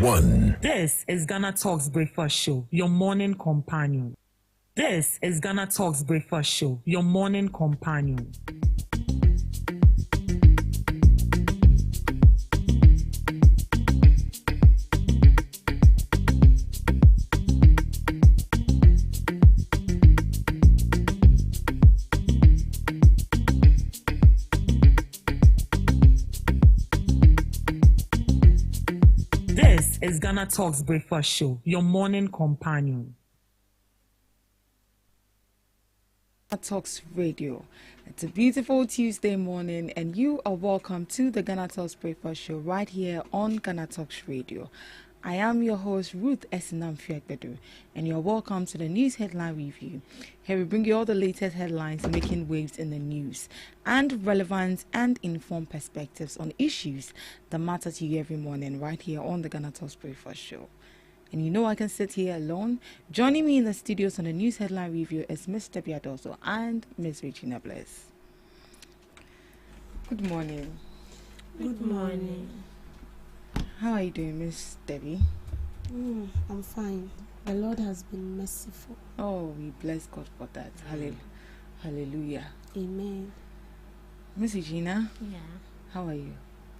1. This is GhanaTalks Breakfast Show, your morning companion. This is GhanaTalks Breakfast Show, your morning companion. This is GhanaTalks Breakfast Show, your morning companion. Talks Radio. It's a beautiful Tuesday morning, and you are welcome to the GhanaTalks Breakfast Show right here on GhanaTalks Radio. I am your host, Ruth Esinam-Fiagbedu, and you're welcome to the News Headline Review. Here we bring you all the latest headlines making waves in the news and relevant and informed perspectives on issues that matter to you every morning right here on the GhanaTalks Breakfast Show. And you know I can sit here alone. Joining me in the studios on the News Headline Review is Miss Debbie Adoso and Miss Regina Bless. Good morning. Good morning. How are you doing, Miss Debbie? I'm fine. The Lord has been merciful. Oh, we bless God for that. Hallelujah. Amen. Miss Regina? Yeah. How are you?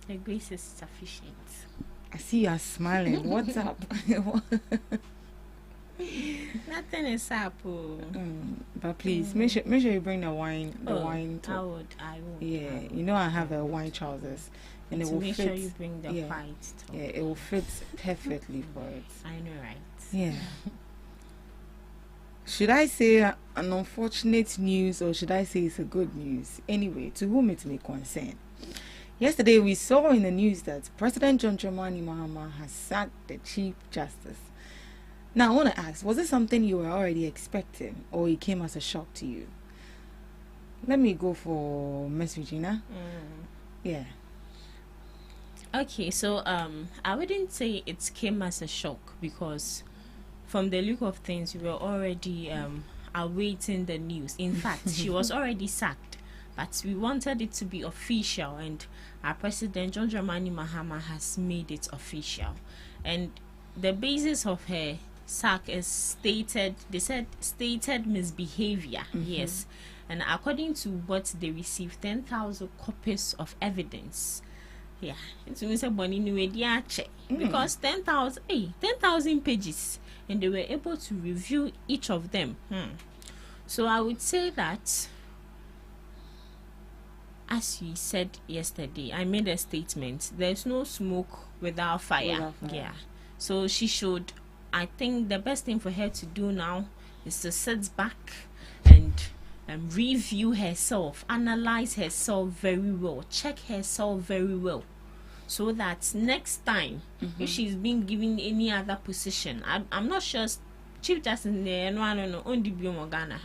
The grace is sufficient. I see you are smiling. What's up? Nothing is up. But please, make sure you bring the wine. The wine I would. Yeah, you know I have a wine trousers, and it will make fit. Sure you bring the white top. Yeah, it will fit perfectly for it. I know, right? Yeah. Should I say an unfortunate news, or should I say it's a good news? Anyway, to whom it may concern. Yesterday, we saw in the news that President John Dramani Mahama has sacked the Chief Justice. Now, I want to ask, was it something you were already expecting, or it came as a shock to you? Let me go for Miss Regina. Yeah. Okay, so I wouldn't say it came as a shock, because from the look of things, we were already awaiting the news. In fact, she was already sacked. But we wanted it to be official, and our President John Dramani Mahama has made it official. And the basis of her sack is stated misbehavior. Yes. And according to what they received, 10,000 copies of evidence. Yeah. It means a bonny new idea check. Because 10,000 pages, and they were able to review each of them. So I would say that, as you said yesterday, I made a statement. There's no smoke without fire. Yeah. So she should, I think the best thing for her to do now is to sit back and review herself, analyze herself very well, check herself very well, so that next time, if she's being given any other position, I'm not sure Chief Justice only Biomogana.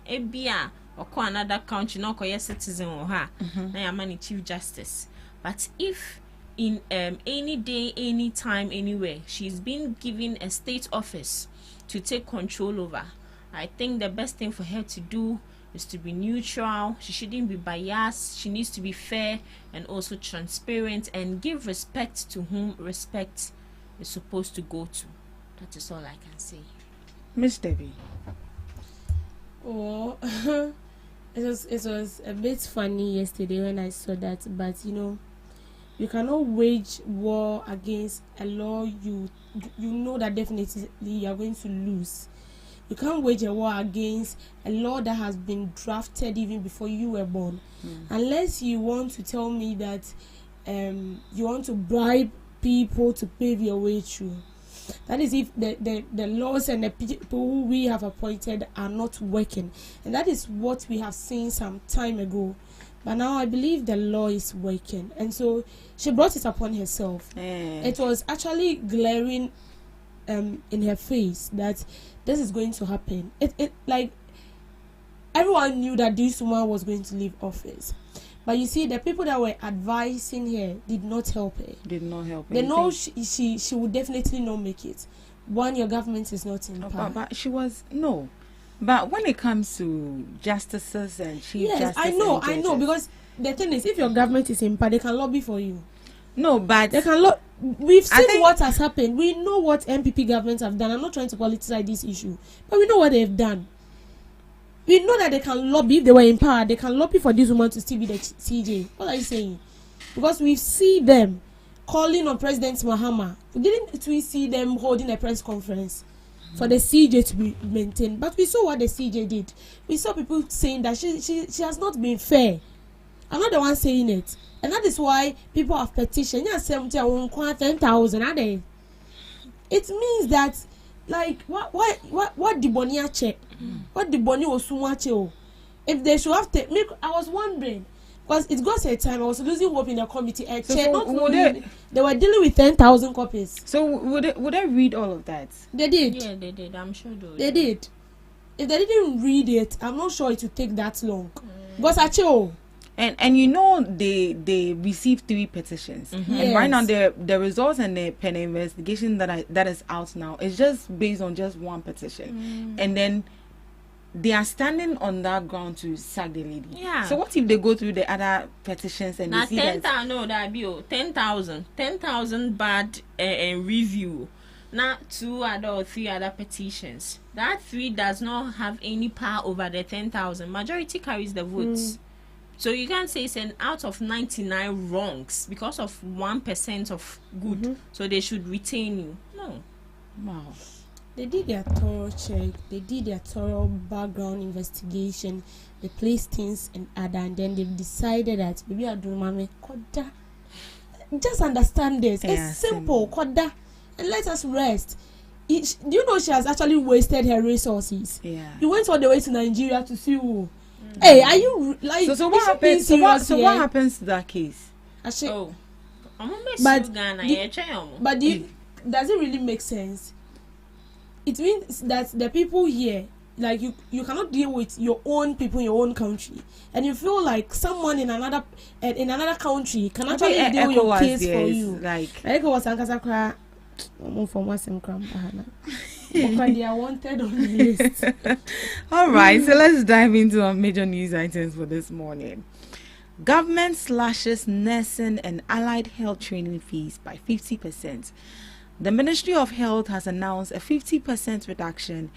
Ebia or another country, not a citizen or her, I am a Chief Justice. But if in any day, any time, anywhere, she's been given a state office to take control over, I think the best thing for her to do is to be neutral. She shouldn't be biased. She needs to be fair and also transparent, and give respect to whom respect is supposed to go to. That is all I can say. Miss Debbie. Oh, it was a bit funny yesterday when I saw that, but you cannot wage war against a law you know that definitely you are going to lose. You can't wage a war against a law that has been drafted even before you were born, unless you want to tell me that you want to bribe people to pave your way through. That is if the laws and the people who we have appointed are not working. And that is what we have seen some time ago. But now I believe the law is working. And so she brought it upon herself. It was actually glaring in her face that this is going to happen. It like everyone knew that this woman was going to leave office. But you see, the people that were advising her did not help her. They know she would definitely not make it. One, your government is not in power. But she was, no. But when it comes to justices and chief justices... I know, because the thing is, if your government is in power, they can lobby for you. No, but... They can we've seen what has happened. We know what MPP governments have done. I'm not trying to politicize this issue, but we know what they've done. We know that they can lobby. If they were in power, they can lobby for this woman to still be the CJ. What are you saying? Because we see them calling on President Mahama. Didn't we see them holding a press conference for the CJ to be maintained? But we saw what the CJ did. We saw people saying that she has not been fair. I'm not the one saying it. And that is why people have petitioned. 10,000 are they? It means that, like, what the Bonia check? What the Boni was so. If they should have to make, I was wondering, because it got a time I was losing hope in the committee. They were dealing with 10,000 copies. So would they read all of that? They did. Yeah, they did. I'm sure they did. If they didn't read it, I'm not sure it would take that long. Because actually, and you know they received 3 petitions, and right now the results and the pen investigation that is out now is just based on just 1 petition, and then they are standing on that ground to sack the lady. Yeah. So what if they go through the other petitions and now they see that? No, that be 10,000 bad review. Now 2 other or 3 other petitions. That 3 does not have any power over the 10,000. Majority carries the votes. So you can't say it's an out of 99 wrongs because of 1% of good. So they should retain you. No. Wow. They did their thorough check. They did their thorough background investigation. They placed things in order, and then they've decided that maybe I do mame koda. Just understand this. It's simple, koda, and let us rest. Do you know she has actually wasted her resources? Yeah. You went all the way to Nigeria to see who. Hey, are you like? So what happens? So what happens to that case? Actually, but does it really make sense? It means that the people here, like you cannot deal with your own people in your own country, and you feel like someone in another country can actually deal with your case for you. Like was Ankasakra, from they are wanted on the list. All right, so let's dive into our major news items for this morning. Government slashes nursing and allied health training fees by 50%. The Ministry of Health has announced a 50% reduction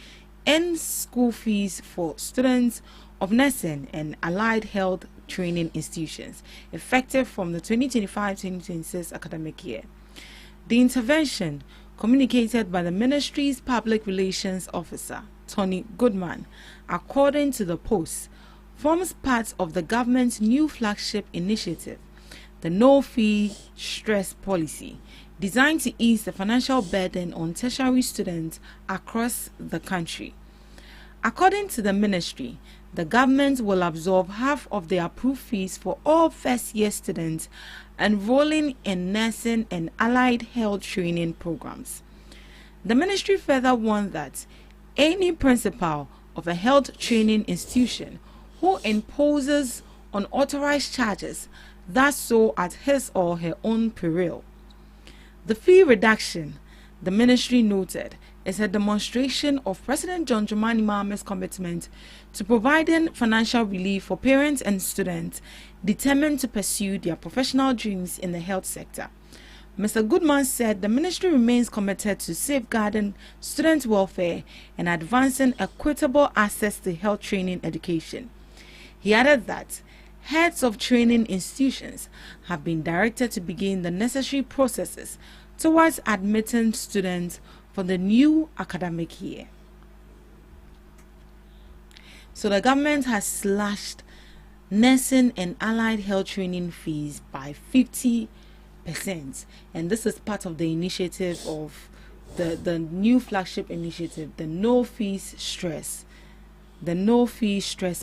in school fees for students of nursing and allied health training institutions, effective from the 2025-2026 academic year. The intervention, communicated by the ministry's public relations officer, Tony Goodman, according to the Post, forms part of the government's new flagship initiative, the no-fee stress policy, designed to ease the financial burden on tertiary students across the country. According to the ministry, the government will absorb half of the approved fees for all first-year students enrolling in nursing and allied health training programs. The ministry further warned that any principal of a health training institution who imposes unauthorized charges does so at his or her own peril. The fee reduction, the ministry noted, is a demonstration of President John Dramani Mahama's commitment to providing financial relief for parents and students determined to pursue their professional dreams in the health sector. Mr. Goodman said the ministry remains committed to safeguarding student welfare and advancing equitable access to health training education. He added that heads of training institutions have been directed to begin the necessary processes towards admitting students for the new academic year. So the government has slashed nursing and allied health training fees by 50%, and this is part of the initiative of the new flagship initiative, the no fee stress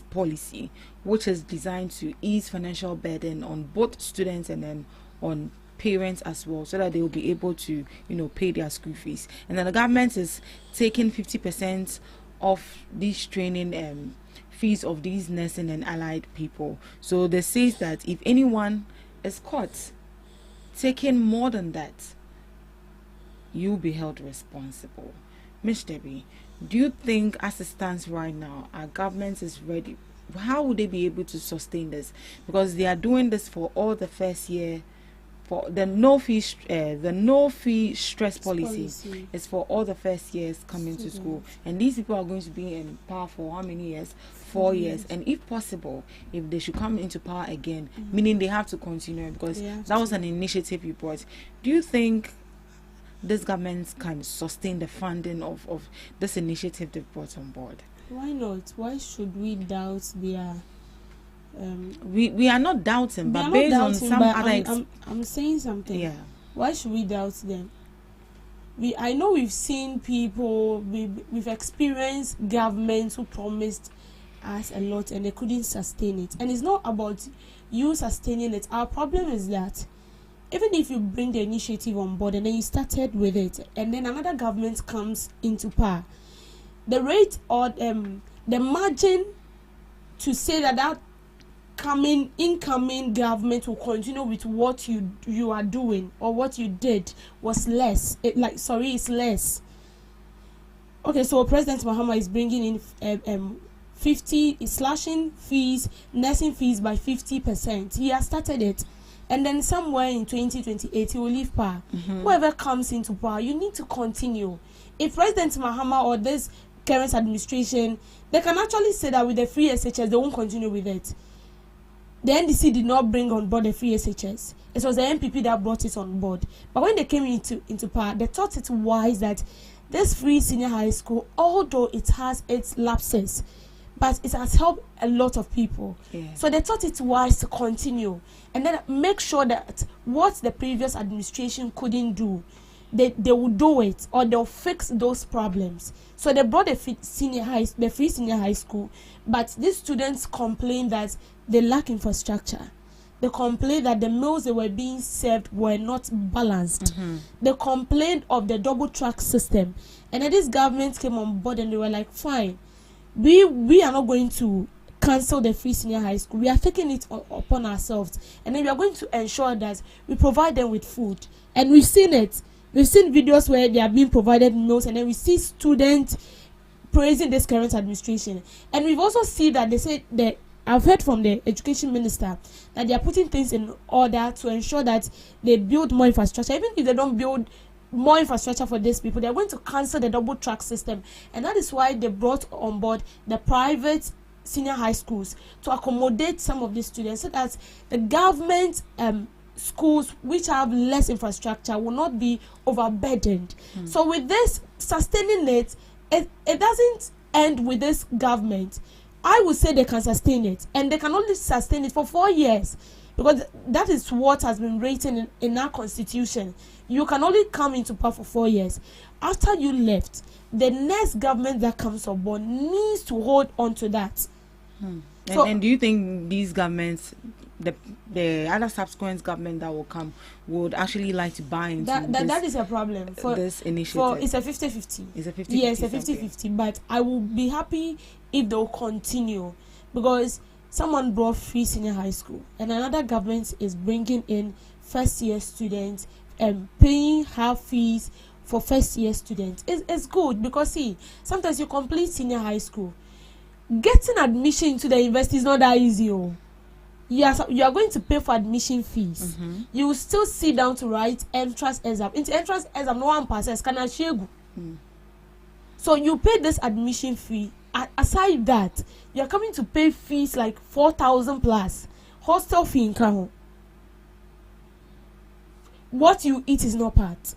policy, which is designed to ease financial burden on both students and then on parents as well, so that they will be able to pay their school fees. And then the government is taking 50% of these training fees of these nursing and allied people. So they say that if anyone is caught taking more than that, you'll be held responsible. Ms. Debbie, do you think as it stands right now, our government is ready? How would they be able to sustain this? Because they are doing this for all the first year for the no fee stress policy is for all the first years coming to school, and these people are going to be in power for how many years? 4 years. And if possible, if they should come into power again, meaning they have to continue, because that was an initiative you brought. Do you think this government can sustain the funding of this initiative they brought on board? Why not? Why should we doubt their we are not doubting, but based on some other I'm saying something. Yeah. Why should we doubt them? I know we've seen people, we've experienced governments who promised us a lot and they couldn't sustain it. And it's not about you sustaining it. Our problem is that even if you bring the initiative on board and then you started with it, and then another government comes into power, the rate or the margin to say that incoming government will continue with what you are doing or what you did was less. It's less. Okay, so President Mahama is bringing in is slashing fees, nursing fees by 50%. He has started it, and then somewhere in 2028 he will leave power. Whoever comes into power, you need to continue. If President Mahama or this current administration, they can actually say that with the free SHS they won't continue with it. The NDC did not bring on board the free SHS. It was the NPP that brought it on board. But when they came into power, they thought it wise that this free senior high school, although it has its lapses, but it has helped a lot of people. Yeah. So they thought it wise to continue and then make sure that what the previous administration couldn't do, they will do it, or they'll fix those problems. So they brought the free senior high school, but these students complained that they lack infrastructure. They complained that the meals they were being served were not balanced. They complained of the double track system, and then this government came on board and they were like, fine, we are not going to cancel the free senior high school. We are taking it upon ourselves, and then we are going to ensure that we provide them with food. And we've seen it. We've seen videos where they are being provided meals, and then we see students praising this current administration. And we've also seen that they say that I've heard from the education minister that they are putting things in order to ensure that they build more infrastructure. Even if they don't build more infrastructure for these people, they're going to cancel the double track system. And that is why they brought on board the private senior high schools to accommodate some of these students, so that the government schools which have less infrastructure will not be overburdened. So with this, sustaining it doesn't end with this government. I would say they can sustain it, and they can only sustain it for 4 years, because that is what has been written in our constitution. You can only come into power for 4 years. After you left, the next government that comes on board needs to hold on to that. So, and do you think these governments, the other subsequent government that will come, would actually like to buy into that is a problem for this initiative? It's a 50-50. It's a 50-50. Yes, a 50-50. But I will be happy if they'll continue, because someone brought free senior high school, and another government is bringing in first year students and paying half fees for first year students. It's good, because see, sometimes you complete senior high school, getting admission into the university is not that easy. You are going to pay for admission fees. You will still sit down to write entrance exam. Into entrance exam, no one passes. So you pay this admission fee. Aside that, you are coming to pay fees like 4,000 plus. Hostel fee in Kano. What you eat is not part.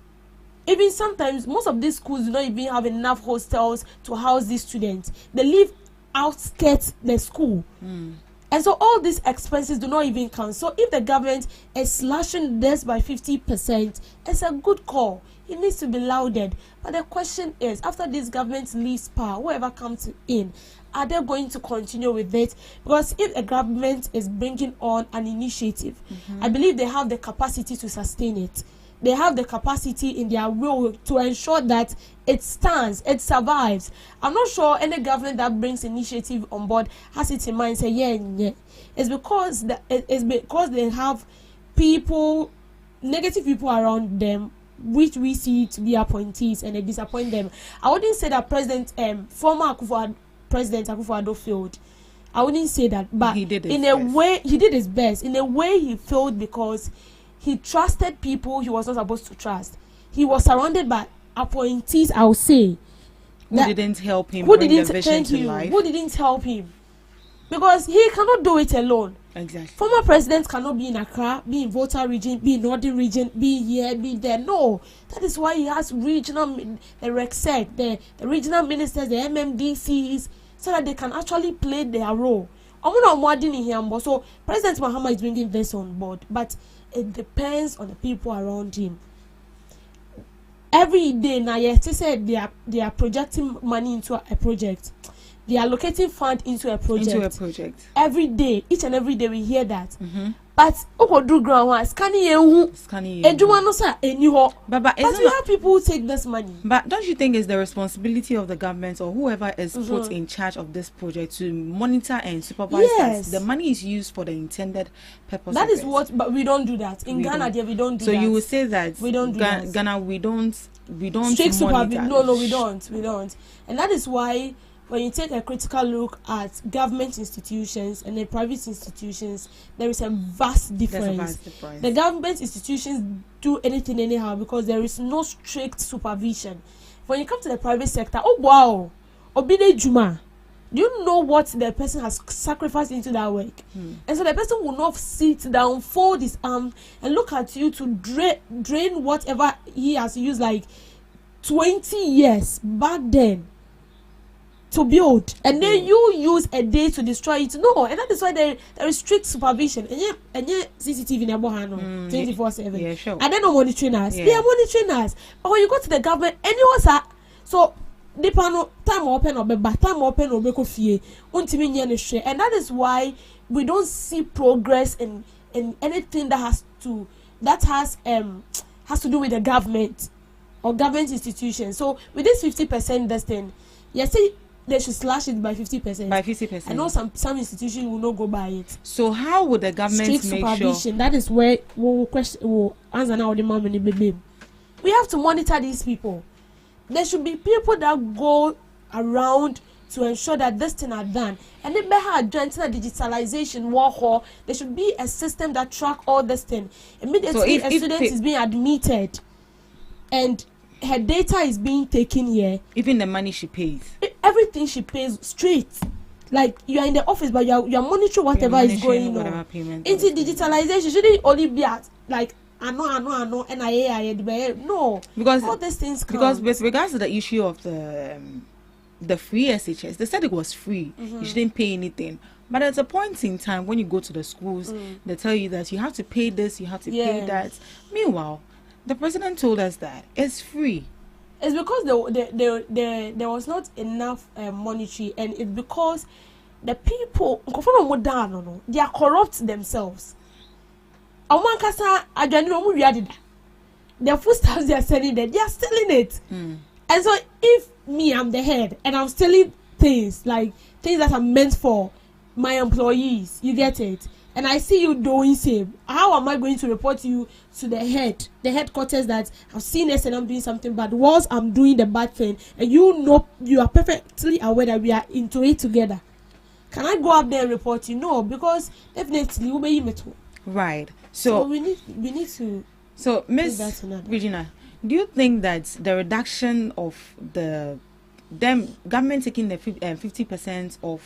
Even sometimes, most of these schools do not even have enough hostels to house these students. They live outskirts the school. And so all these expenses do not even count. So if the government is slashing this by 50%, it's a good call. It needs to be lauded. But the question is, after this government leaves power, whoever comes in, are they going to continue with it? Because if a government is bringing on an initiative, I believe they have the capacity to sustain it. They have the capacity in their will to ensure that it stands, it survives. I'm not sure any government that brings initiative on board has it in mind, say, yeah. It's because they have people, negative people around them, which we see to be appointees, and they disappoint them. I wouldn't say that former President Akufo-Addo failed. I wouldn't say that, but he did his best. In a way, he failed because he trusted people he was not supposed to trust. He was surrounded by appointees, I would say, who didn't help him who bring didn't the vision thank to you, life. who didn't help him, because he cannot do it alone. Exactly. Former presidents cannot be in Accra, be in Volta region, be in Northern region, be here, be there. No, that is why he has regional, the RECSEC, the regional ministers, the MMDCs, so that they can actually play their role. So President Mahama is bringing this on board, but it depends on the people around him. Every day now, yes, they said they are projecting money into a project. They are allocating fund into a project. Every day, each and every day we hear that. Mm-hmm. But do ground one scanning but we have people who take this money. But don't you think it's the responsibility of the government or whoever is put in charge of this project to monitor and supervise that the money is used for the intended purpose? That is what, but we don't do that in Ghana. We don't do that. So you will say that we don't do that. Ghana, we don't strict supervision. No, we don't, and that is why. When you take a critical look at government institutions and the private institutions, there is a vast difference. The government institutions do anything anyhow because there is no strict supervision. When you come to the private sector, oh wow, Obide Juma, do you know what the person has sacrificed into that work? And so the person will not sit down, fold his arm, and look at you to drain whatever he has used like 20 years back then to build, and then you use a day to destroy it. No, and that is why there is strict supervision. And yeah, CCTV in 24/7. Yeah, sure. And they're not monitoring us. They are monitoring us. But when you go to the government, anyone so they time open or time open or make fee. And that is why we don't see progress in anything that has to do with the government or government institutions. So with this 50% this thing, yes, they should slash it by 50%. By 50%. I know some institutions will not go by it. So how would the government strict make supervision, sure? that is where we'll answer now the money baby. We have to monitor these people. There should be people that go around to ensure that this thing are done. And if they have joined digitalization, there should be a system that track all this thing. Immediately a student is being admitted and her data is being taken here. Even the money she pays. Everything she pays straight. Like you are in the office, but you are monitoring whatever is going on. Into digitalization shouldn't only be at like I know, and no. Because all these things count. Because with regards to the issue of the free SHS, they said it was free. You shouldn't pay anything. But at a point in time when you go to the schools, they tell you that you have to pay this, you have to pay that. Meanwhile, the president told us that it's free. It's because there was not enough monetary, and it's because the people they are corrupt themselves. Their foodstuffs they are selling there, they are stealing it. And so if me, I'm the head and I'm stealing things like things that are meant for my employees, you get it, and I see you doing same, how am I going to report you to the headquarters that I've seen this and I'm doing something bad whilst I'm doing the bad thing, and you know you are perfectly aware that we are into it together? Can I go up there and report you? No, because definitely we'll be right. So we need to. So Miss Regina, do you think that the reduction of the government taking the 50% of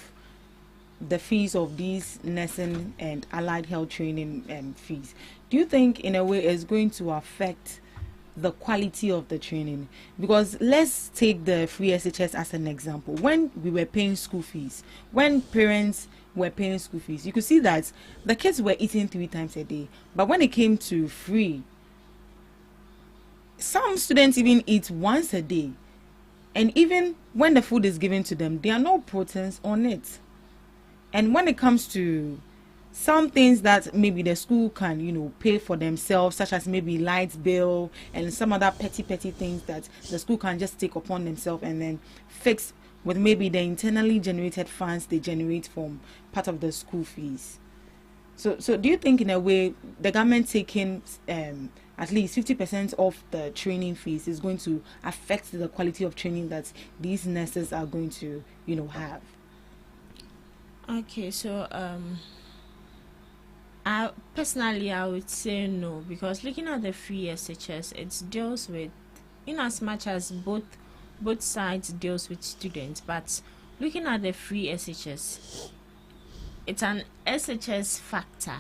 the fees of these nursing and allied health training fees, do you think in a way is going to affect the quality of the training? Because let's take the free SHS as an example. When we were paying school fees, when parents were paying school fees, you could see that the kids were eating 3 times a day. But when it came to free, some students even eat once a day. And even when the food is given to them, there are no proteins on it. And when it comes to some things that maybe the school can, pay for themselves, such as maybe light bill and some other petty things that the school can just take upon themselves and then fix with maybe the internally generated funds they generate from part of the school fees. So do you think in a way the government taking at least 50% of the training fees is going to affect the quality of training that these nurses are going to, have? Okay, so Personally, I would say no, because looking at the free SHS, it deals with, in as much as both sides deals with students, but looking at the free SHS, it's an SHS factor,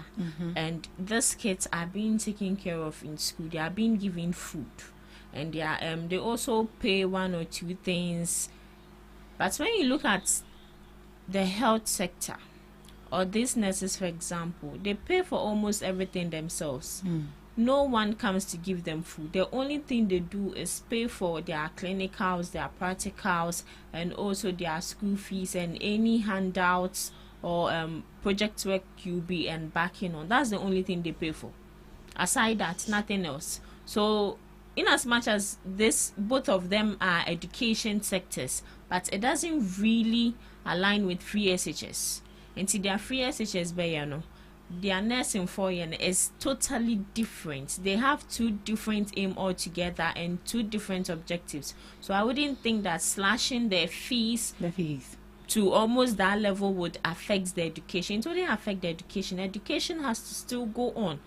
and these kids are being taken care of in school. They are being given food, and they also pay one or two things. But when you look at the health sector, or these nurses, for example, they pay for almost everything themselves. No one comes to give them food. The only thing they do is pay for their clinicals, their practicals, and also their school fees and any handouts or project work you'll be embarking on. That's the only thing they pay for. Aside that, nothing else. So in as much as both of them are education sectors, but it doesn't really align with free SHS. Until their free SHS bayano, their nursing for is totally different. They have two different aim altogether and two different objectives. So I wouldn't think that slashing their fees to almost that level would affect the education. It wouldn't affect the education. Education has to still go on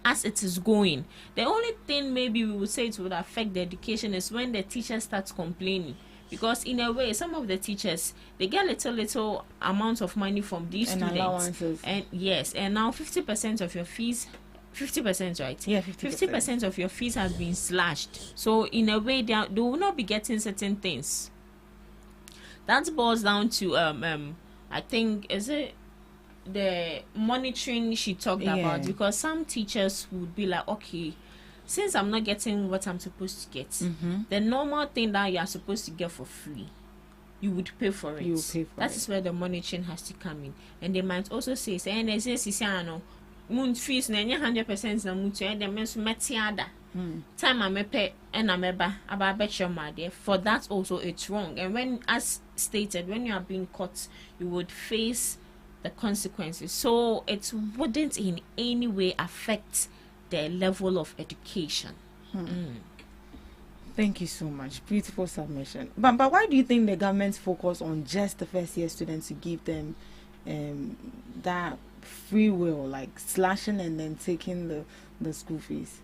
as it is going. The only thing maybe we would say it would affect the education is when the teacher starts complaining. Because in a way, some of the teachers, they get little amount of money from these and students. Allowances. And yes, and now 50% of your fees, 50%, right? Yeah, 50%. Of your fees has been slashed. So in a way, they will not be getting certain things. That boils down to I think, is it the monitoring she talked about? Because some teachers would be like, okay, since I'm not getting what I'm supposed to get, the normal thing that you are supposed to get for free, you would pay for it. You will pay for that is where the monitoring has to come in. And they might also say, moon fees na 100% na mutu and the men's metiada. Time I mepe and I'm about bet your mother. For that also it's wrong. And when, as stated, when you are being caught, you would face the consequences. So it wouldn't in any way affect the level of education. Thank you so much. Beautiful submission. But why do you think the government focus on just the first year students to give them that free will, like slashing and then taking the school fees?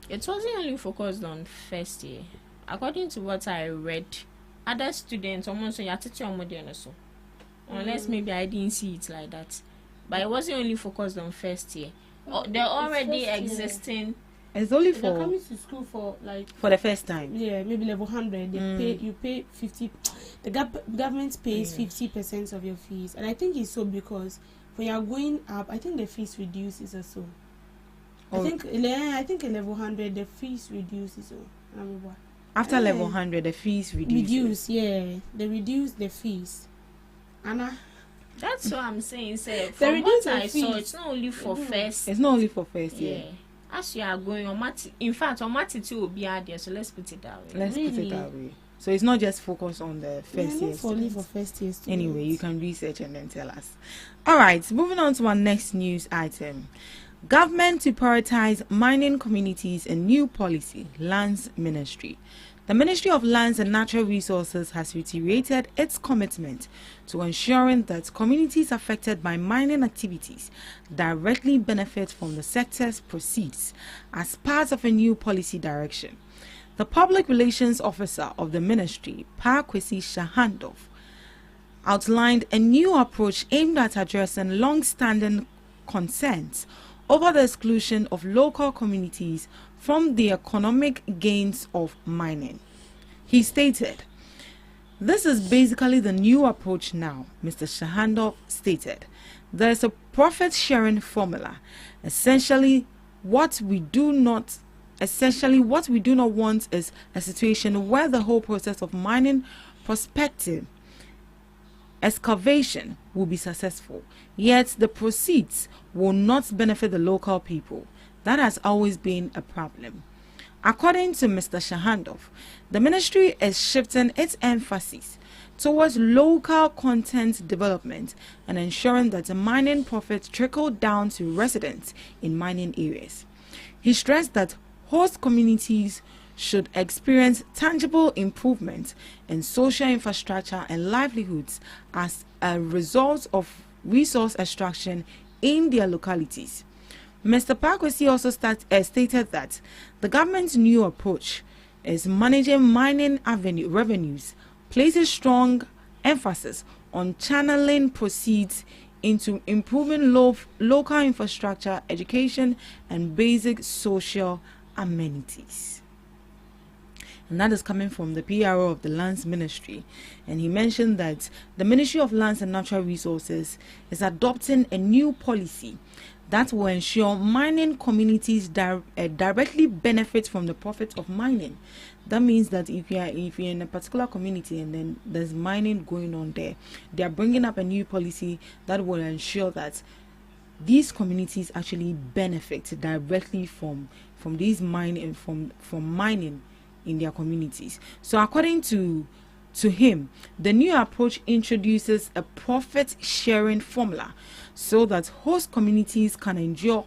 It wasn't only focused on first year. According to what I read, other students almost unless maybe I didn't see it like that. But it wasn't only focused on first year. They're already existing. It's only They're for coming to school for the first time. Yeah, maybe level 100. You pay 50. The government pays 50% of your fees, and I think it's so because when you are going up, I think the fees reduces also. I think in level 100 the fees reduces. After level 100, the fees reduce. They reduce the fees. Anna. That's what I'm saying. From what I saw, it's not only for first. It's not only for first year. Yeah. As you are going on, in fact, on Mati will be out there. So let's put it that way. Let's put it that way. So it's not just focused on the first year. Only for first year students. Anyway, you can research and then tell us. All right, moving on to our next news item. Government to prioritize mining communities in new policy, Lands Ministry. The Ministry of Lands and Natural Resources has reiterated its commitment to ensuring that communities affected by mining activities directly benefit from the sector's proceeds as part of a new policy direction. The Public Relations Officer of the Ministry, Kwesi Shahandov, outlined a new approach aimed at addressing long-standing concerns over the exclusion of local communities from the economic gains of mining. He stated, "This is basically the new approach now," Mr. Shahandov stated. "There is a profit-sharing formula. Essentially, what we do not want is a situation where the whole process of mining, prospective, excavation will be successful, yet the proceeds will not benefit the local people. That has always been a problem." According to Mr. Shahandov, the ministry is shifting its emphasis towards local content development and ensuring that the mining profits trickle down to residents in mining areas. He stressed that host communities should experience tangible improvements in social infrastructure and livelihoods as a result of resource extraction in their localities. Mr. Parkwesi also stated that the government's new approach is managing mining revenues, places strong emphasis on channeling proceeds into improving local infrastructure, education, and basic social amenities. And that is coming from the PRO of the Lands Ministry. And he mentioned that the Ministry of Lands and Natural Resources is adopting a new policy that will ensure mining communities directly benefit from the profits of mining. That means that if you're in a particular community and then there's mining going on there, they are bringing up a new policy that will ensure that these communities actually benefit directly from these mining from mining in their communities. So according to him, the new approach introduces a profit sharing formula so that host communities can enjoy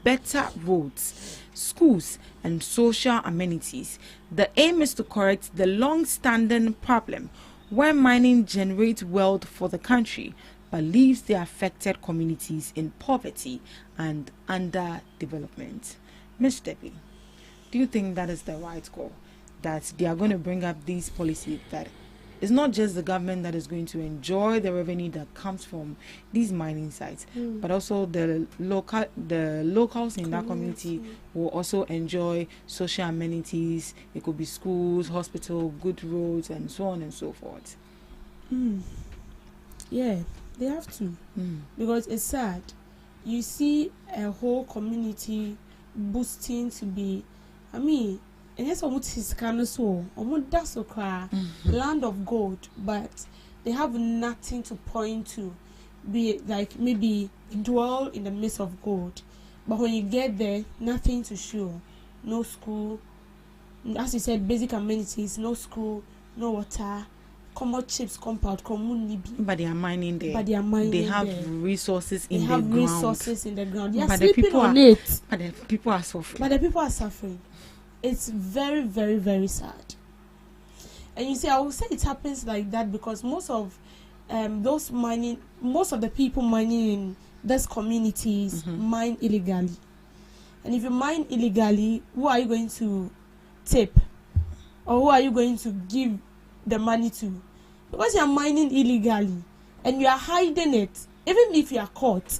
better roads, schools, and social amenities. The aim is to correct the long-standing problem where mining generates wealth for the country but leaves the affected communities in poverty and underdevelopment. Ms. Debbie, do you think that is the right call? That they are going to bring up these policies that it's not just the government that is going to enjoy the revenue that comes from these mining sites, but also the locals in that community will also enjoy social amenities. It could be schools, hospital, good roads, and so on and so forth. Yeah, they have to. Because it's sad. You see a whole community boosting to be, and yes, almost his kind of soul, almost that's land of gold, but they have nothing to point to, be like maybe dwell in the midst of gold, but when you get there, nothing to show. No school, as you said, basic amenities, no school, no water, common chips compound, but they are mining there. They have resources in the ground. They are sleeping on it. But the people are suffering. It's very, very, very sad. And you see, I will say it happens like that because most of the people mining in those communities mine illegally. And if you mine illegally, who are you going to tip? Or who are you going to give the money to? Because you are mining illegally and you are hiding it, even if you are caught,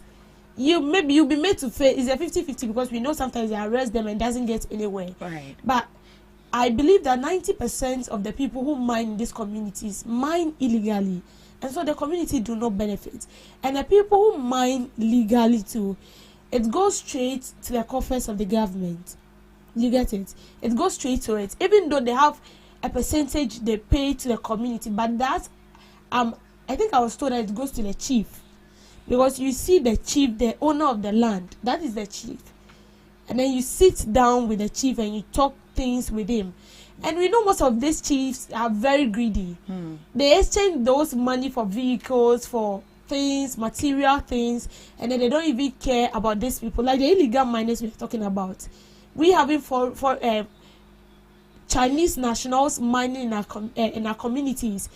you'll be made to face. It's a 50-50 because we know sometimes they arrest them and doesn't get anywhere. Right. But I believe that 90% of the people who mine in these communities mine illegally, and so the community do not benefit. And the people who mine legally too, it goes straight to the coffers of the government. You get it? It goes straight to it, even though they have a percentage they pay to the community. But that, I think I was told that it goes to the chief. Because you see the chief, the owner of the land, that is the chief. And then you sit down with the chief and you talk things with him. And we know most of these chiefs are very greedy. They exchange those money for vehicles, for things, material things, and then they don't even care about these people. Like the illegal miners we're talking about. We having for Chinese nationals mining in our communities.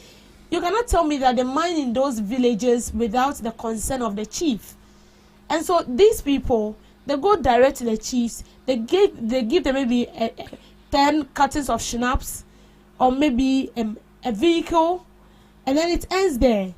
You cannot tell me that they mine in those villages without the consent of the chief. And so these people, they go direct to the chiefs. They give them maybe 10 cartons of schnapps or maybe a vehicle, and then it ends there.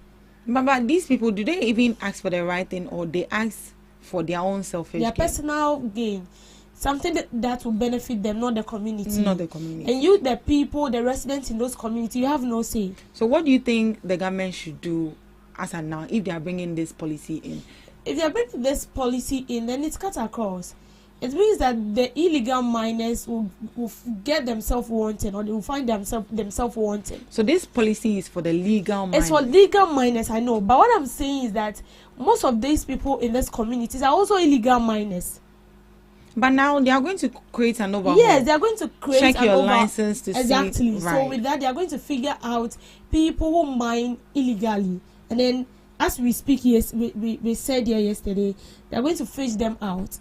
But these people, do they even ask for the right thing, or they ask for their own selfish gain? Their personal gain. Something that will benefit them, not the community. Not the community. And you, the people, the residents in those communities, you have no say. So what do you think the government should do as of now if they are bringing this policy in? If they are bringing this policy in, then it's cut across. It means that the illegal miners will get themselves wanted, or they will find themselves wanted. So this policy is for the legal miners? It's for legal miners, I know. But what I'm saying is that most of these people in these communities are also illegal miners. But now they are going to create an overhaul. Yes, they are going to create check your license to exactly. see. Right. So with that, they are going to figure out people who mine illegally, and then as we speak, yes, we said here yesterday, they are going to fish them out.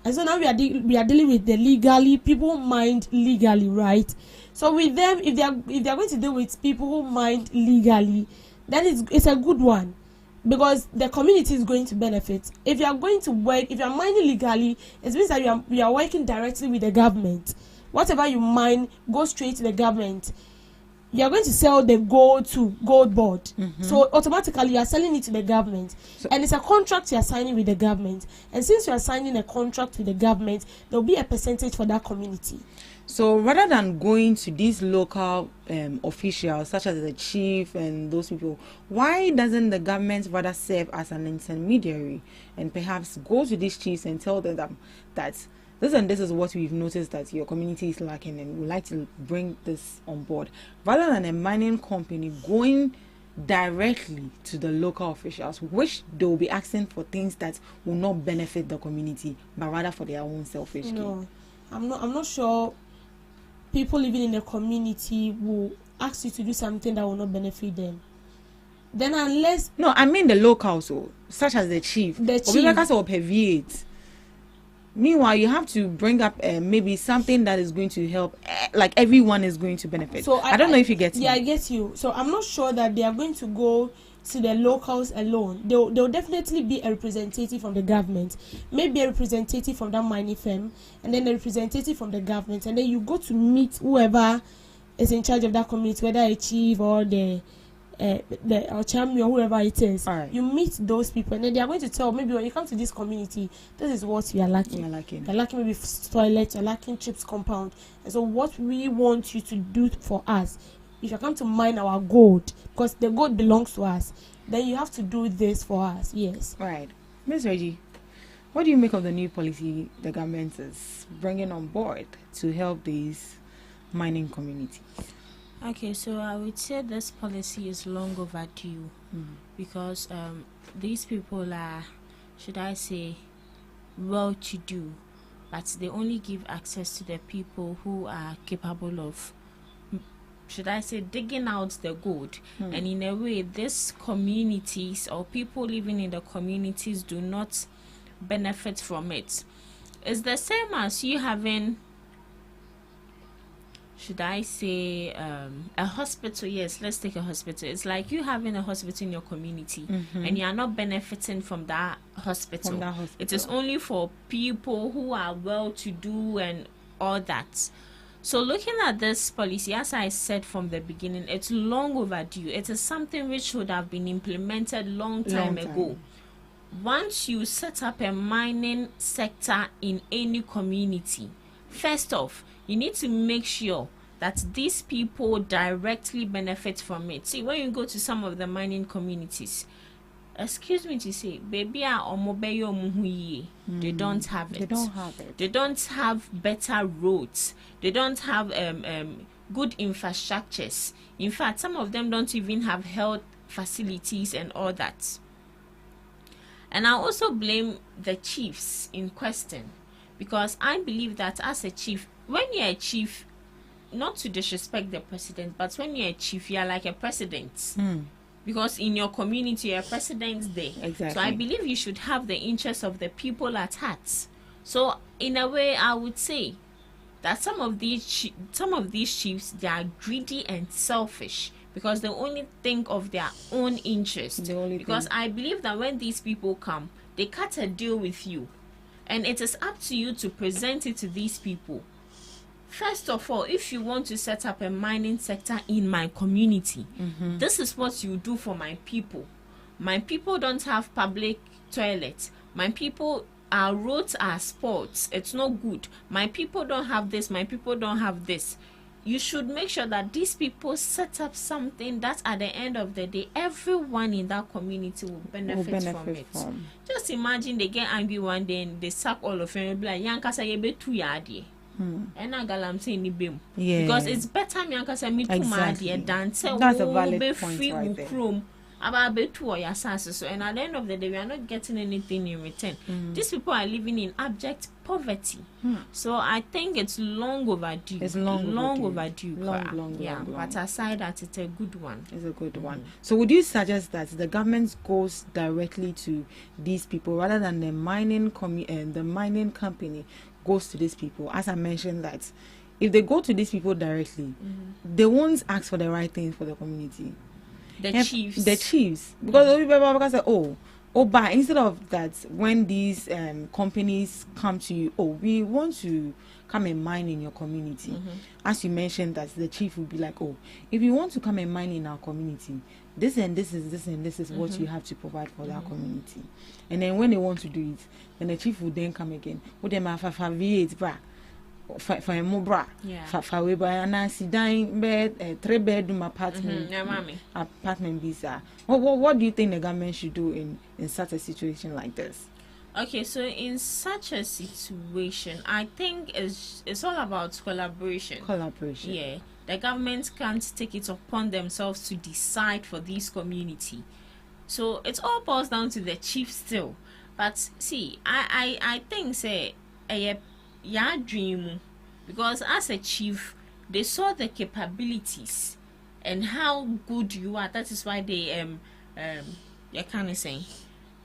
And so now we are dealing with the legally people who mine legally, right? So with them, if they are going to deal with people who mine legally, then it's a good one. because the community is going to benefit. If you are going to work, if you are mining legally, it means that you are working directly with the government. Whatever you mine goes straight to the government. You are going to sell the gold to Gold Board. So automatically you are selling it to the government. And it's a contract you are signing with the government. And since you are signing a contract with the government, there will be a percentage for that community. So rather than going to these local officials, such as the chief and those people, why doesn't the government rather serve as an intermediary and perhaps go to these chiefs and tell them that this and this is what we've noticed that your community is lacking and we'd like to bring this on board, rather than a mining company going directly to the local officials, which they will be asking for things that will not benefit the community but rather for their own selfish gain? No, I'm not sure people living in the community will ask you to do something that will not benefit them. Then unless... No, I mean the locals, such as the chief. The chief. Or perviate. Meanwhile, you have to bring up maybe something that is going to help, like everyone is going to benefit. So I don't know if you get me. Yeah, I get you. So I'm not sure that they are going to go to the locals alone. They'll definitely be a representative from the government, maybe a representative from that mining firm, and then a representative from the government, and then you go to meet whoever is in charge of that community, whether a chief or the champion, whoever it is. Right. You meet those people, and then they are going to tell, maybe when you come to this community, this is what we are lacking. You're lacking maybe toilets, you're lacking chips compound, and so what we want you to do for us, if you come to mine our gold, because the gold belongs to us, then you have to do this for us. Yes. Right. Ms. Reggie, what do you make of the new policy the government is bringing on board to help these mining communities? Okay, so I would say this policy is long overdue because these people are, should I say, well-to-do, but they only give access to the people who are capable of, should I say, digging out the gold. And in a way, these communities or people living in the communities do not benefit from it. It's the same as you having, should I say, a hospital. Yes, let's take a hospital. It's like you having a hospital in your community and you are not benefiting from that hospital. It is only for people who are well-to-do and all that. So looking at this policy, as I said from the beginning, it's long overdue. It is something which should have been implemented long time ago. Once you set up a mining sector in any community, first off, you need to make sure that these people directly benefit from it. See, when you go to some of the mining communities, excuse me to say, baby, they don't have it. They don't have better roads. They don't have good infrastructures. In fact, some of them don't even have health facilities and all that. And I also blame the chiefs in question, because I believe that as a chief, when you're a chief, not to disrespect the president, but when you're a chief, you're like a president. Because in your community, you're a president there. Exactly. So I believe you should have the interests of the people at heart. So in a way, I would say that some of these chiefs, they are greedy and selfish because they only think of their own interest. Because I believe that when these people come, they cut a deal with you, and it is up to you to present it to these people. First of all, if you want to set up a mining sector in my community, this is what you do for my people. My people don't have public toilets. My people, our roads are spots. It's not good. My people don't have this. My people don't have this. You should make sure that these people set up something that at the end of the day, everyone in that community will benefit from it. Just imagine they get angry one day and they sack all of them and be like, Yankasa yebe tu yadi. And I galam say ni bim. Because it's better me Yankasa me tu madi than say that's a valid point right there. About betu or yasasa. So and at the end of the day, we are not getting anything in return. These people are living in abject poverty. So I think it's long overdue. It's long overdue. Long. But aside that, it's a good one. It's a good one. So would you suggest that the government goes directly to these people rather than the mining company goes to these people? As I mentioned, that if they go to these people directly, they won't ask for the right things for the community. The chiefs. Because say, but instead of that, when these companies come to you, we want to come and mine in your community. As you mentioned, that the chief will be like, if you want to come and mine in our community, this and this is what you have to provide for that community. And then when they want to do it, then the chief will then come again. What them have V8 bra. For a mobra, for we buy a nice dining bed, a 3-bedroom apartment visa. What do you think the government should do in such a situation like this? Okay, so in such a situation, I think it's all about collaboration. Yeah, the government can't take it upon themselves to decide for this community. So it all boils down to the chief still. But see, I think say your dream, because as a chief they saw the capabilities and how good you are. That is why they you can't say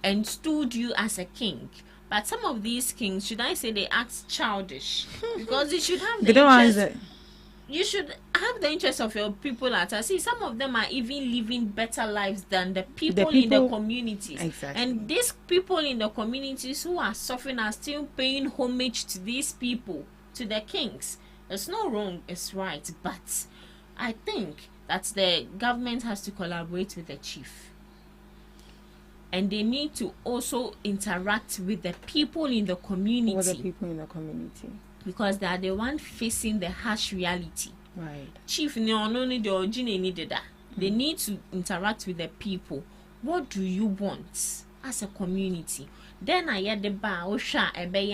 and stood you as a king. But some of these kings, should I say, they act childish because you should have you should have the interest of your people at heart. See, some of them are even living better lives than the people in the communities. Exactly. And these people in the communities who are suffering are still paying homage to these people, to the kings. It's not wrong, it's right. But I think that the government has to collaborate with the chief. And they need to also interact with the people in the community. With the people in the community. Because they are the one facing the harsh reality. Right. Chief, they need to interact with the people. What do you want as a community? Then I had the bar, ebi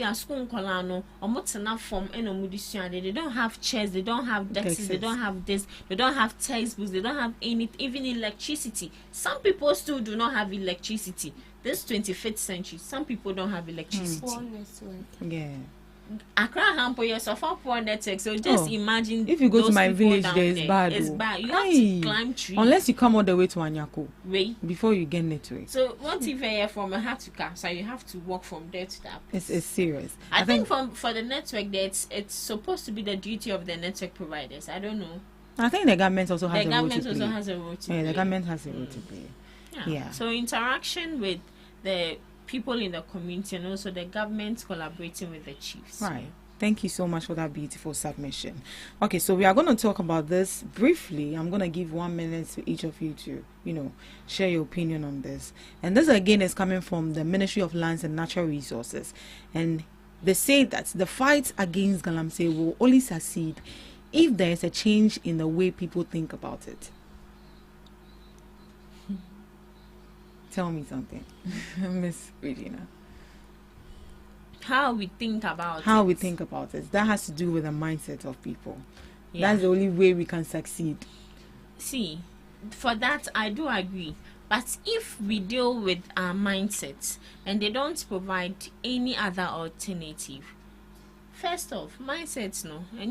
a school kolano, or form they don't have chairs, they don't have desks, they don't have this, they don't have textbooks, they don't have any, even electricity. Some people still do not have electricity. This 25th century, some people don't have electricity. Yeah. Accra Hampo, yes, of our poor network. So just imagine if you go to my village, there is bad. It's bad. You have to climb trees. Unless you come all the way to Anyako. Wait. Before you get network. So what if you're from a hat to car? So you have to walk from there to that place. It's serious. I think for the network, there it's supposed to be the duty of the network providers. I don't know. I think the government also has a role to play. The government also has a role to play. Yeah, the government has a role to play. Yeah. So interaction with the people in the community and also the government collaborating with the chiefs. Right. Thank you so much for that beautiful submission. Okay, so we are going to talk about this briefly. I'm going to give 1 minute to each of you to, share your opinion on this. And this again is coming from the Ministry of Lands and Natural Resources. And they say that the fight against Galamsey will only succeed if there is a change in the way people think about it. Tell me something, Miss Regina. How we think about it. That has to do with the mindset of people. Yeah. That's the only way we can succeed. See, for that I do agree. But if we deal with our mindsets and they don't provide any other alternative, first off, mindsets no, and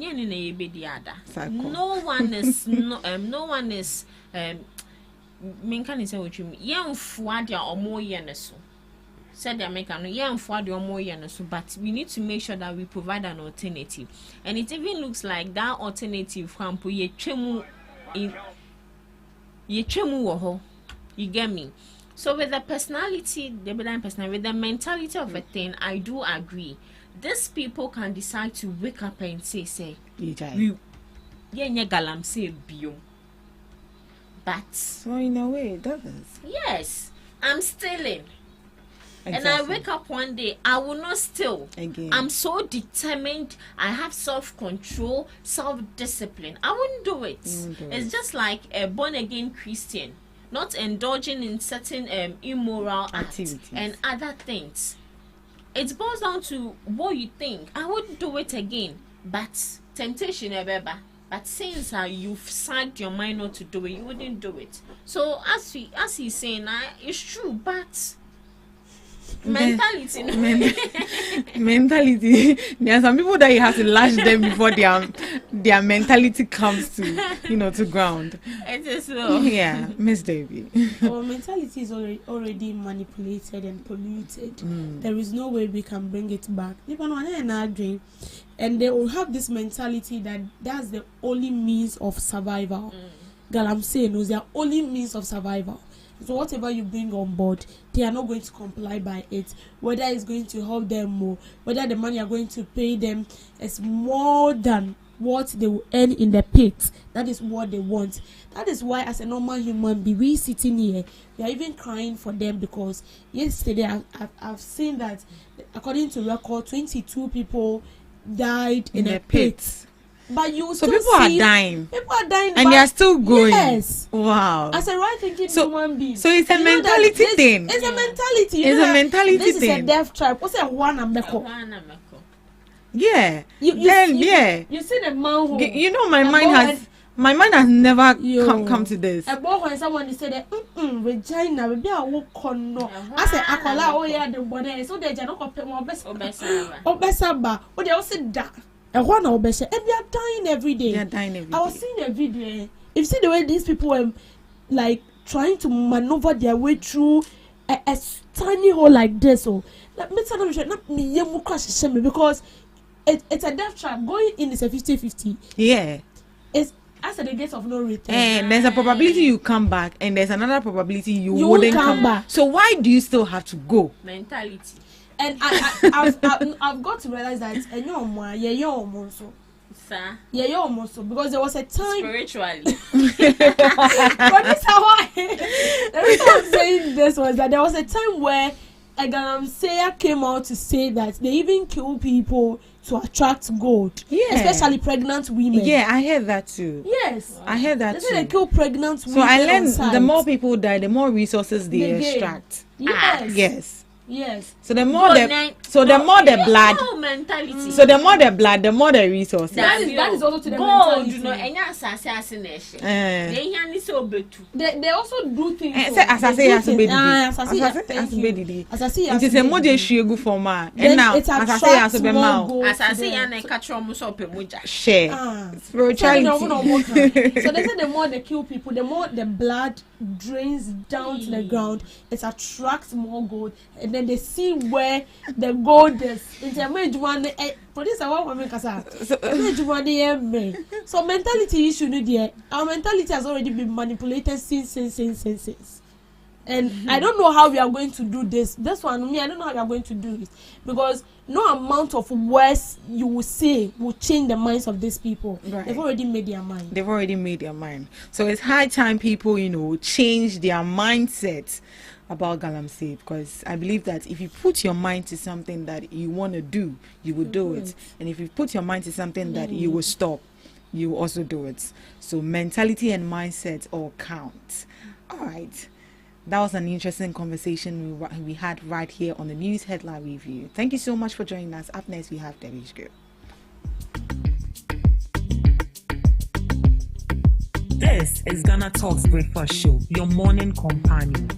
no one is no one is say what you mean. Said the American, but we need to make sure that we provide an alternative. And it even looks like that alternative you get me? So with the personality, with the mentality of a thing, I do agree. These people can decide to wake up and say, but so in a way it does. Yes, I'm stealing. Exactly. And I wake up one day, I will not steal. Again. I'm so determined. I have self-control, self-discipline. I wouldn't do it. It's just like a born-again Christian, not indulging in certain immoral activities and other things. It boils down to what you think. I wouldn't do it again. But temptation, but since you've signed your mind not to do it, you wouldn't do it. So as he's saying, it's true, but mentality. Mentality. There are some people that you have to lash them before their mentality comes to to ground. It is so. Yeah, Miss Davy. Our mentality is already manipulated and polluted. There is no way we can bring it back. And they will have this mentality that that's the only means of survival. galamsey knows their only means of survival. So whatever you bring on board, they are not going to comply by it. Whether it's going to help them more, whether the money you are going to pay them is more than what they will earn in the pit. That is what they want. That is why, as a normal human being, we sitting here, we are even crying for them, because yesterday I've seen that, according to record, 22 people died in a pit. But you so still people are dying. People are dying, and they are still going. Yes. Wow. As a right thinking human being. So it's a mentality thing. It's a mentality. It's a mentality this thing. This is a death trap. What's a one ameko? Yeah. You see the man who, you know, my mind has never come to this. A boy when someone said Regina, maybe I will con no. I said Akola, oh yeah, the body. So they don't compare more best. Obesaba. Oh, they also die. And one obesha, and they are dying every day. I was seeing a video. If you see the way these people were like trying to maneuver their way through a tiny hole like this, or like not me crash because it's a death trap. Going in is a 50-50. Yeah. It's as at the gates of no return. And there's a probability you come back, and there's another probability you wouldn't come back. So why do you still have to go? Mentality. And I've got to realize that because there was a time spiritually. But this the reason I'm saying this was that there was a time where a galamsey came out to say that they even kill people to attract gold, especially pregnant women. Yeah, I heard that too. Yes, I heard that they too. say they kill pregnant women. So I learned the more people die, the more resources they extract. Yes. Yes. So the more the blood. Mentality. So the more the blood, the more the resources. That is also to the gold, mentality. you know, they also do things. As I say, it's a model shegu for ma. And now, as I say, as a bema. As I say, and I catch almost up a muja. Share. Spirituality. So they say the more they kill people, the more the blood drains down to the ground. It attracts more gold, and then they see where the gold is. It's a major one. Produce one woman kasa. So mentality issue no there. Our mentality has already been manipulated since. And I don't know how we are going to do this. This one, I don't know how we are going to do it, because no amount of words you will say will change the minds of these people. Right. They've already made their mind. So it's high time people, change their mindset about galamsey, because I believe that if you put your mind to something that you want to do, you will do it. And if you put your mind to something that you will stop, you will also do it. So mentality and mindset all count. All right. That was an interesting conversation we had right here on the News Headline Review. Thank you so much for joining us. Up next, we have Debbie's Girl. This is GhanaTalks Breakfast Show, your morning companion.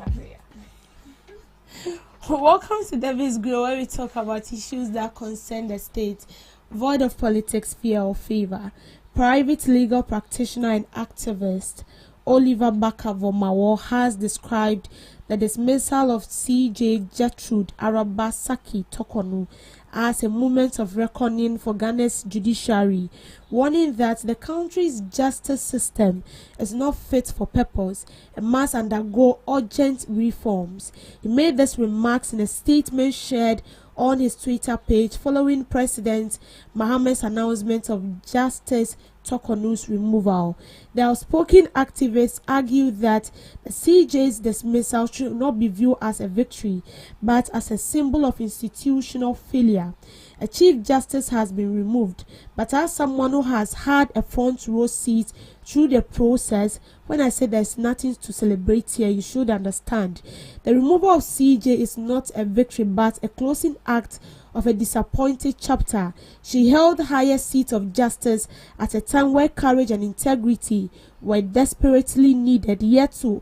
Welcome to Debbie's Girl, where we talk about issues that concern the state, void of politics, fear or favor. Private legal practitioner and activist Oliver Bakavomawo has described the dismissal of CJ Gertrude Arabasaki Tokonu as a moment of reckoning for Ghana's judiciary, warning that the country's justice system is not fit for purpose and must undergo urgent reforms. He made these remarks in a statement shared on his Twitter page following President Mohammed's announcement of Justice Tokonu's removal. The outspoken activists argue that the CJ's dismissal should not be viewed as a victory, but as a symbol of institutional failure. A Chief Justice has been removed, but as someone who has had a front row seat through the process, when I say there's nothing to celebrate here, you should understand. The removal of CJ is not a victory, but a closing act of a disappointed chapter. She held the highest seat of justice at a time where courage and integrity were desperately needed, yet too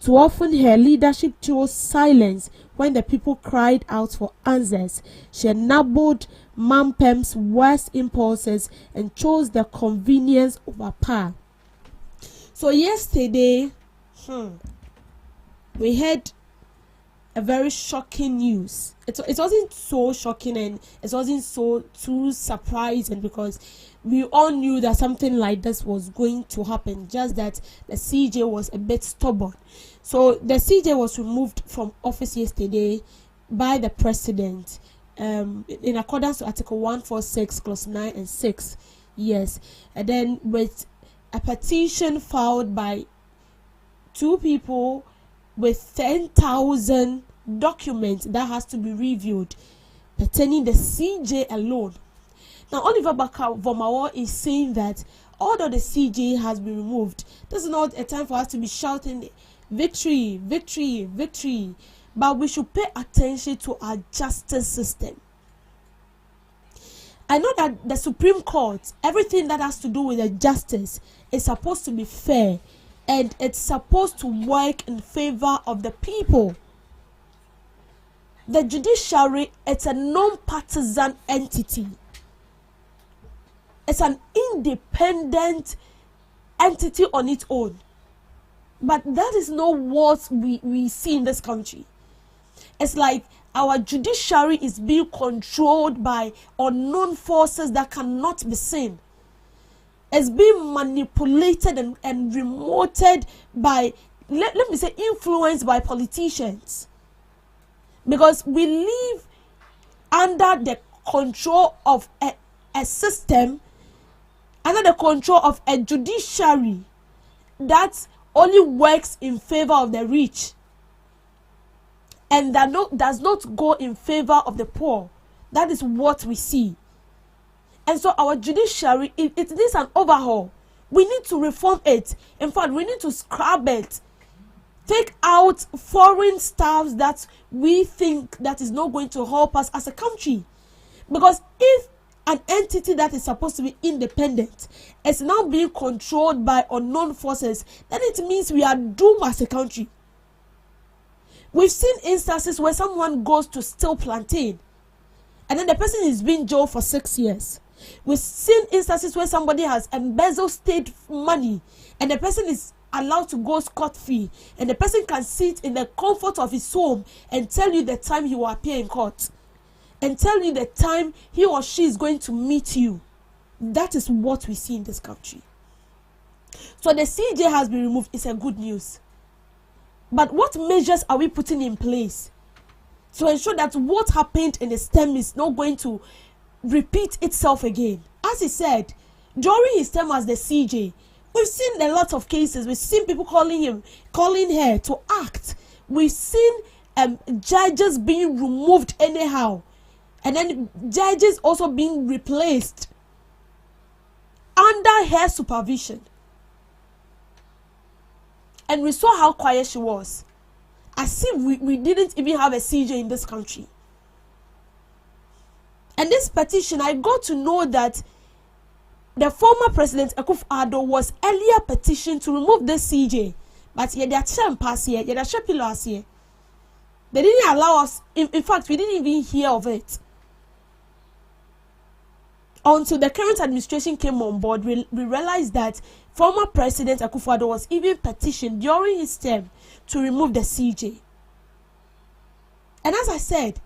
often her leadership chose silence when the people cried out for answers. She enabled Mampem's worst impulses and chose the convenience over power. So yesterday, we heard a very shocking news. It wasn't so shocking and it wasn't so too surprising, because we all knew that something like this was going to happen, just that the CJ was a bit stubborn. So the CJ was removed from office yesterday by the president, in accordance to Article 146, Clause 9 and 6. Yes, and then with a petition filed by 2 people with 10,000 documents that has to be reviewed pertaining the CJ alone. Now, Oliver Baka-Vomawo is saying that although the CJ has been removed, this is not a time for us to be shouting victory, victory, victory, but we should pay attention to our justice system. I know that the Supreme Court, everything that has to do with the justice is supposed to be fair, and it's supposed to work in favor of the people. The judiciary, it's a non-partisan entity. It's an independent entity on its own. But that is not what we see in this country. It's like our judiciary is being controlled by unknown forces that cannot be seen. It's being manipulated and remoted by, let me say, influenced by politicians. Because we live under the control of a system, under the control of a judiciary that only works in favor of the rich and that does not go in favor of the poor. That is what we see. And so our judiciary, it needs an overhaul. We need to reform it. In fact, we need to scrap it. Take out foreign staffs that we think that is not going to help us as a country. Because if an entity that is supposed to be independent is now being controlled by unknown forces, then it means we are doomed as a country. We've seen instances where someone goes to steal plantain and then the person is being jailed for 6 years. We've seen instances where somebody has embezzled state money and the person is allowed to go scot-free, and the person can sit in the comfort of his home and tell you the time he will appear in court and tell you the time he or she is going to meet you. That is what we see in this country. So the CJ has been removed. It's a good news. But what measures are we putting in place to ensure that what happened in the STEM is not going to repeat itself again? As he said, during his term as the CJ, we've seen a lot of cases. We've seen people calling her to act. We've seen judges being removed anyhow, and then judges also being replaced under her supervision. And we saw how quiet she was, as if we didn't even have a CJ in this country. And this petition, I got to know that the former President Akufo-Addo was earlier petitioned to remove this CJ, but they didn't allow us. In fact, we didn't even hear of it until the current administration came on board. We realized that former President Akufo-Addo was even petitioned during his term to remove the CJ. And as I said,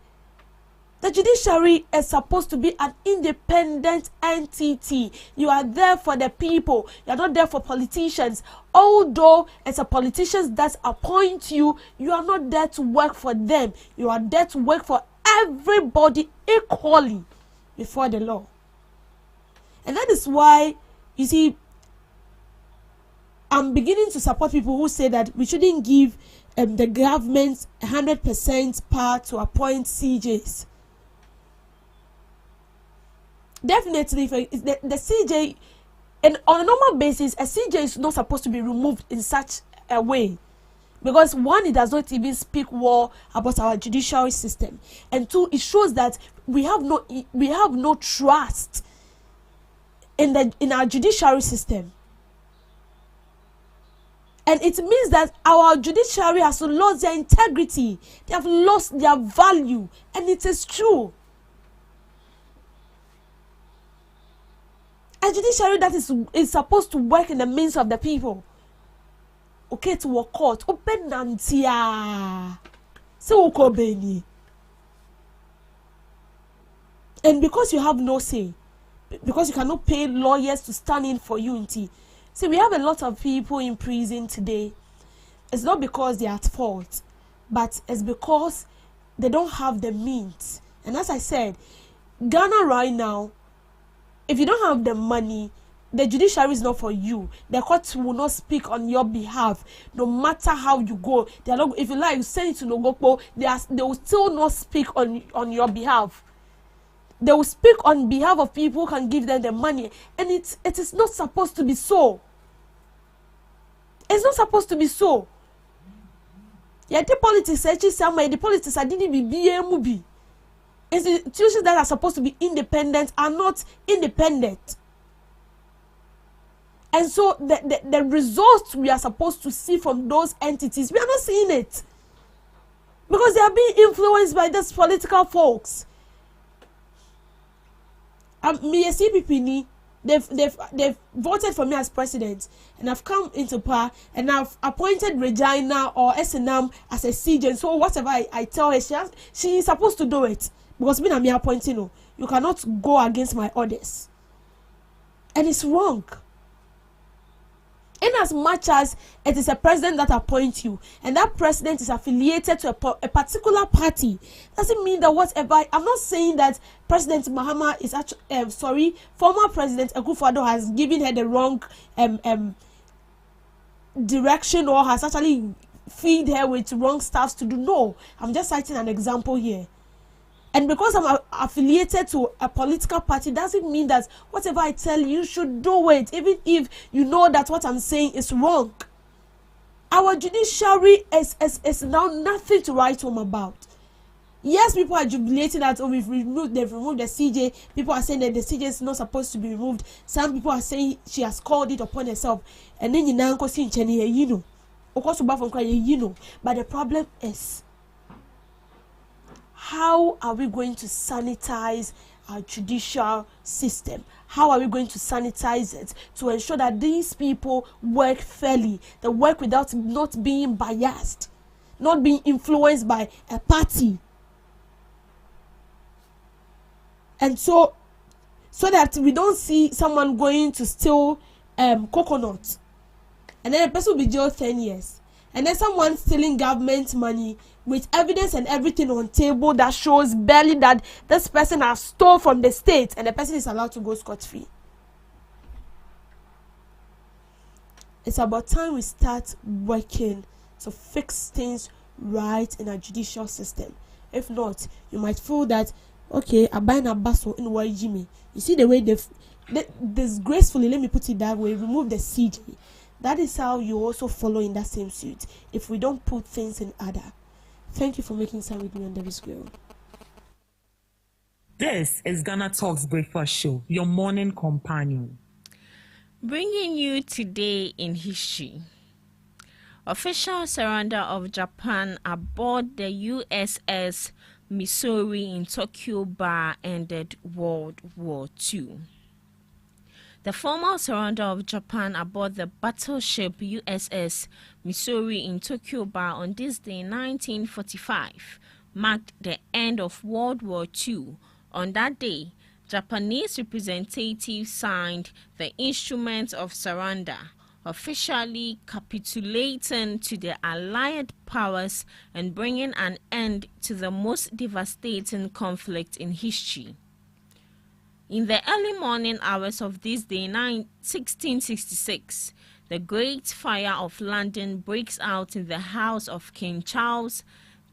the judiciary is supposed to be an independent entity. You are there for the people. You are not there for politicians. Although it's a politicians that appoint you, you are not there to work for them. You are there to work for everybody equally before the law. And that is why, you see, I'm beginning to support people who say that we shouldn't give the government 100% power to appoint CJs. Definitely, if the CJ, and on a normal basis, a CJ is not supposed to be removed in such a way, because one, it does not even speak well about our judicial system, and two, it shows that we have no trust in our judiciary system, and it means that our judiciary has lost their integrity, they have lost their value, and it is true. A judiciary that is supposed to work in the midst of the people. Okay, to a court. Open nantia. So beni. And because you have no say, because you cannot pay lawyers to stand in for you. See, we have a lot of people in prison today. It's not because they are at fault, but it's because they don't have the means. And as I said, Ghana right now, if you don't have the money, the judiciary is not for you. The court will not speak on your behalf, no matter how you go. They are not, if you like, you send it to Nogokpo, they will still not speak on your behalf. They will speak on behalf of people who can give them the money, and it is not supposed to be so. It's not supposed to be so. Yeah, the politics actually somewhere. The politics I didn't be BMUB. Institutions that are supposed to be independent are not independent. And so the results we are supposed to see from those entities, we are not seeing it. Because they are being influenced by these political folks. Me as CPP, they've voted for me as president, and I've come into power, and I've appointed Regina or SNM as a CJ. So whatever I tell her, she is supposed to do it. Because me and me appointing you, you cannot go against my orders. And it's wrong. In as much as it is a president that appoints you, and that president is affiliated to a particular party, doesn't mean that whatever. I'm not saying that President Mahama is actually former President Akufo-Addo has given her the wrong direction or has actually feed her with wrong stuff to do. No, I'm just citing an example here. And because I'm affiliated to a political party doesn't mean that whatever I tell you should do it, even if you know that what I'm saying is wrong. Our judiciary is now nothing to write home about. Yes, people are jubilating that they've removed the CJ. People are saying that the CJ is not supposed to be removed. Some people are saying she has called it upon herself. And then you now go see but the problem is, how are we going to sanitize our judicial system? How are we going to sanitize it to ensure that these people work fairly? They work without not being biased, not being influenced by a party. And so that we don't see someone going to steal coconut, and then the person will be jailed 10 years. And then someone stealing government money with evidence and everything on table that shows barely that this person has stole from the state, and the person is allowed to go scot-free. It's about time we start working to fix things right in our judicial system. If not, you might feel that, okay, I buy a basso in YG. You see the way they disgracefully, let me put it that way, remove the CJ. That is how you also follow in that same suit if we don't put things in order. Thank you for making time with me on Davis Grill. This is Ghana Talks Breakfast Show, your morning companion. Bringing you today in history. Official surrender of Japan aboard the USS Missouri in Tokyo Bar ended World War II. The formal surrender of Japan aboard the battleship USS Missouri in Tokyo Bar on this day 1945 marked the end of World War II. On that day, Japanese representatives signed the Instrument of Surrender, officially capitulating to the Allied powers and bringing an end to the most devastating conflict in history. In the early morning hours of this day, 1666, the Great Fire of London breaks out in the house of King Charles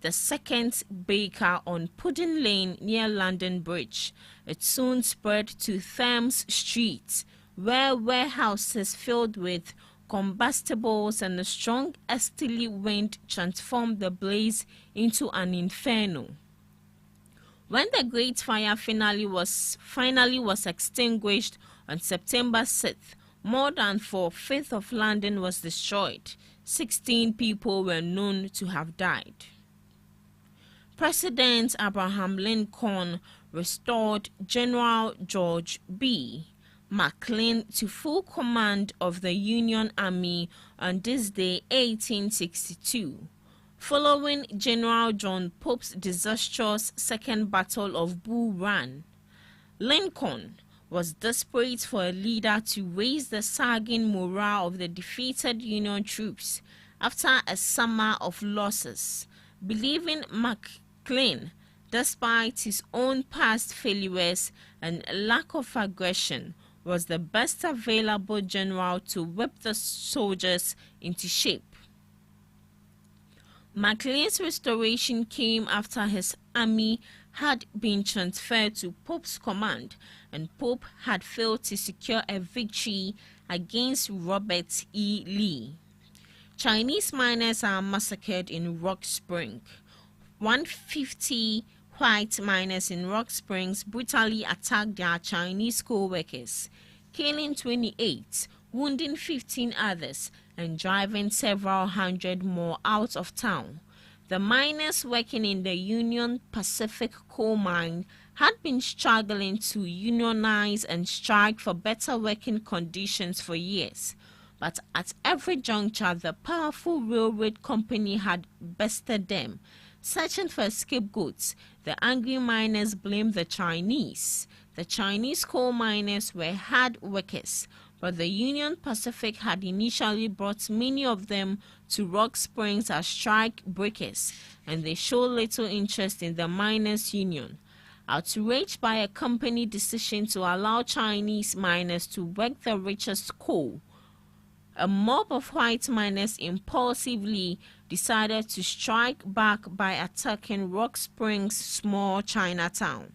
II baker on Pudding Lane near London Bridge. It soon spread to Thames Street, where warehouses filled with combustibles and a strong easterly wind transformed the blaze into an inferno. When the Great Fire finally was extinguished on September 6th, more than 4/5 of London was destroyed. 16 people were known to have died. President Abraham Lincoln restored General George B. McClellan to full command of the Union Army on this day 1862. Following General John Pope's disastrous Second Battle of Bull Run, Lincoln was desperate for a leader to raise the sagging morale of the defeated Union troops after a summer of losses, believing McLean, despite his own past failures and lack of aggression, was the best available general to whip the soldiers into shape. McLean's restoration came after his army had been transferred to Pope's command, and Pope had failed to secure a victory against Robert E. Lee. Chinese miners are massacred in Rock Spring. 150 white miners in Rock Springs brutally attacked their Chinese co-workers, killing 28, wounding 15 others, and driving several hundred more out of town. The miners working in the Union Pacific coal mine had been struggling to unionize and strike for better working conditions for years. But at every juncture, the powerful railroad company had bested them. Searching for scapegoats, the angry miners blamed the Chinese. The Chinese coal miners were hard workers, but the Union Pacific had initially brought many of them to Rock Springs as strike breakers, and they showed little interest in the miners' union. Outraged by a company decision to allow Chinese miners to work the richest coal, a mob of white miners impulsively decided to strike back by attacking Rock Springs' small Chinatown.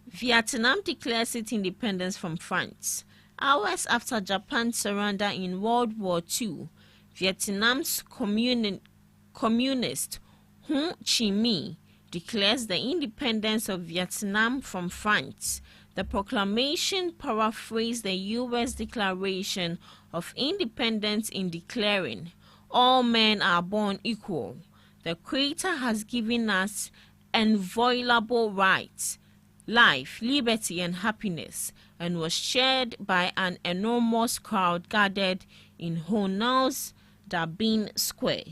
Vietnam declares its independence from France. Hours after Japan's surrender in World War II, Vietnam's communist Ho Chi Minh declares the independence of Vietnam from France. The proclamation paraphrased the U.S. Declaration of Independence in declaring, "All men are born equal. The Creator has given us inviolable rights, life, liberty, and happiness," and was shared by an enormous crowd gathered in Ho Chi's Da Bin Square.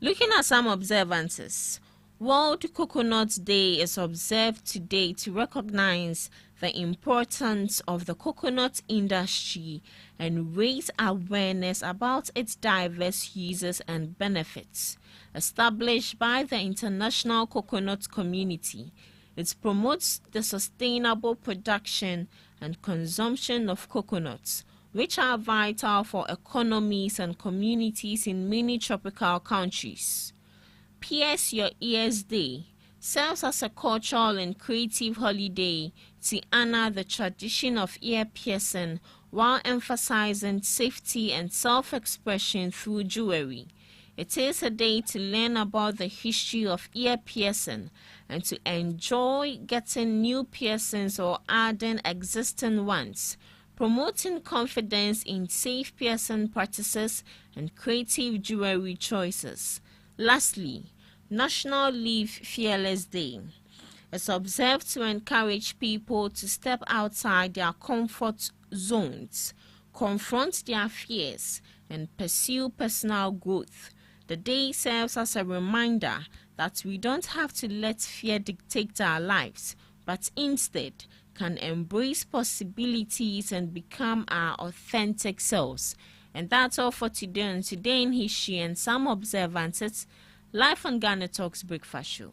Looking at some observances, World Coconut Day is observed today to recognize the importance of the coconut industry and raise awareness about its diverse uses and benefits. Established by the international coconut community, it promotes the sustainable production and consumption of coconuts, which are vital for economies and communities in many tropical countries. Pierce Your Ears Day serves as a cultural and creative holiday to honor the tradition of ear piercing while emphasizing safety and self-expression through jewelry. It is a day to learn about the history of ear piercing and to enjoy getting new piercings or adding existing ones, promoting confidence in safe piercing practices and creative jewelry choices. Lastly, National Live Fearless Day is observed to encourage people to step outside their comfort zones, confront their fears, and pursue personal growth. The day serves as a reminder that we don't have to let fear dictate our lives, but instead can embrace possibilities and become our authentic selves. And that's all for today on Today in History and Some Observances, live on GhanaTalks Breakfast Show.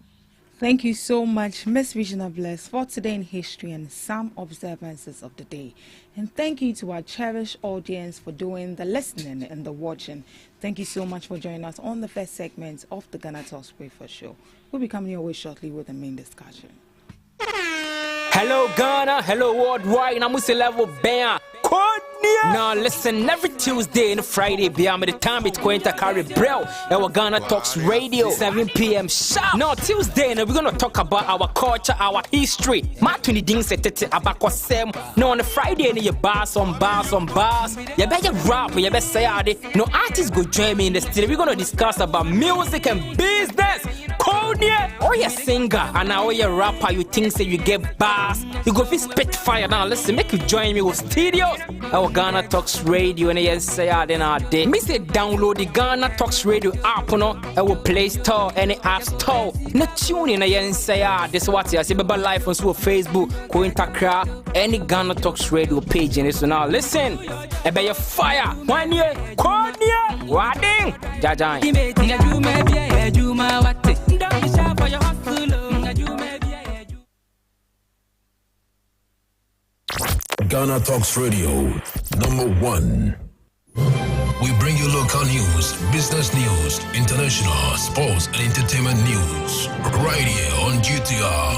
Thank you so much, Miss Regina Bless, for Today in History and Some Observances of the Day. And thank you to our cherished audience for doing the listening and the watching. Thank you so much for joining us on the first segment of the GhanaTalks Breakfast Show. We'll be coming your way shortly with the main discussion. Hello Ghana, hello worldwide, I'm Mr. Level Bam. Now listen, every Tuesday and Friday, beyond the time it's going to carry Braille, our GhanaTalks Radio, 7 p.m. sharp. Now Tuesday, we're going to talk about our culture, our history. Matuni ding se tete abakwa sem. Now on the Friday, you bars on bars. You better rap, you better say no artists go join me in the studio. We're going to discuss about music and business, culture. Konya, or you singer, and now you rapper, you think say you get bars. You go fit spit fire now. Listen, make you join me with studios. Our Ghana Talks Radio, and yes, say then our day. Me say download the Ghana Talks Radio app, no, our Play Store, any App Store. No tune in, and say this is what I say, but live on Facebook, Kointakra, any Ghana Talks Radio page, and so now listen. Ebe your fire, 1 year, Konya, Wading, Jajan. Ghana Talks Radio, #1. We bring you local news, business news, international, sports, and entertainment news. Right here on GTR.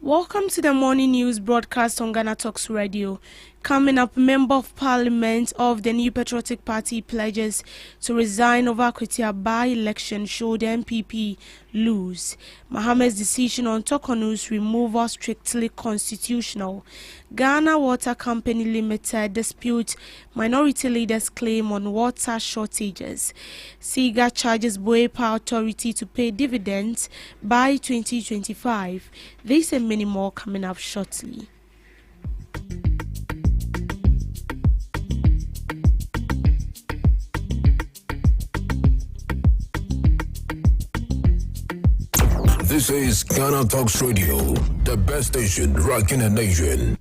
Welcome to the morning news broadcast on Ghana Talks Radio. Coming up, Member of Parliament of the New Patriotic Party pledges to resign over Akwetia by-election should MPP lose. Mohammed's decision on Tokonu's removal strictly constitutional. Ghana Water Company Limited dispute minority leaders' claim on water shortages. SIGA charges Boepa Authority to pay dividends by 2025. This and many more coming up shortly. This is Ghana Talks Radio, the best station rocking the nation.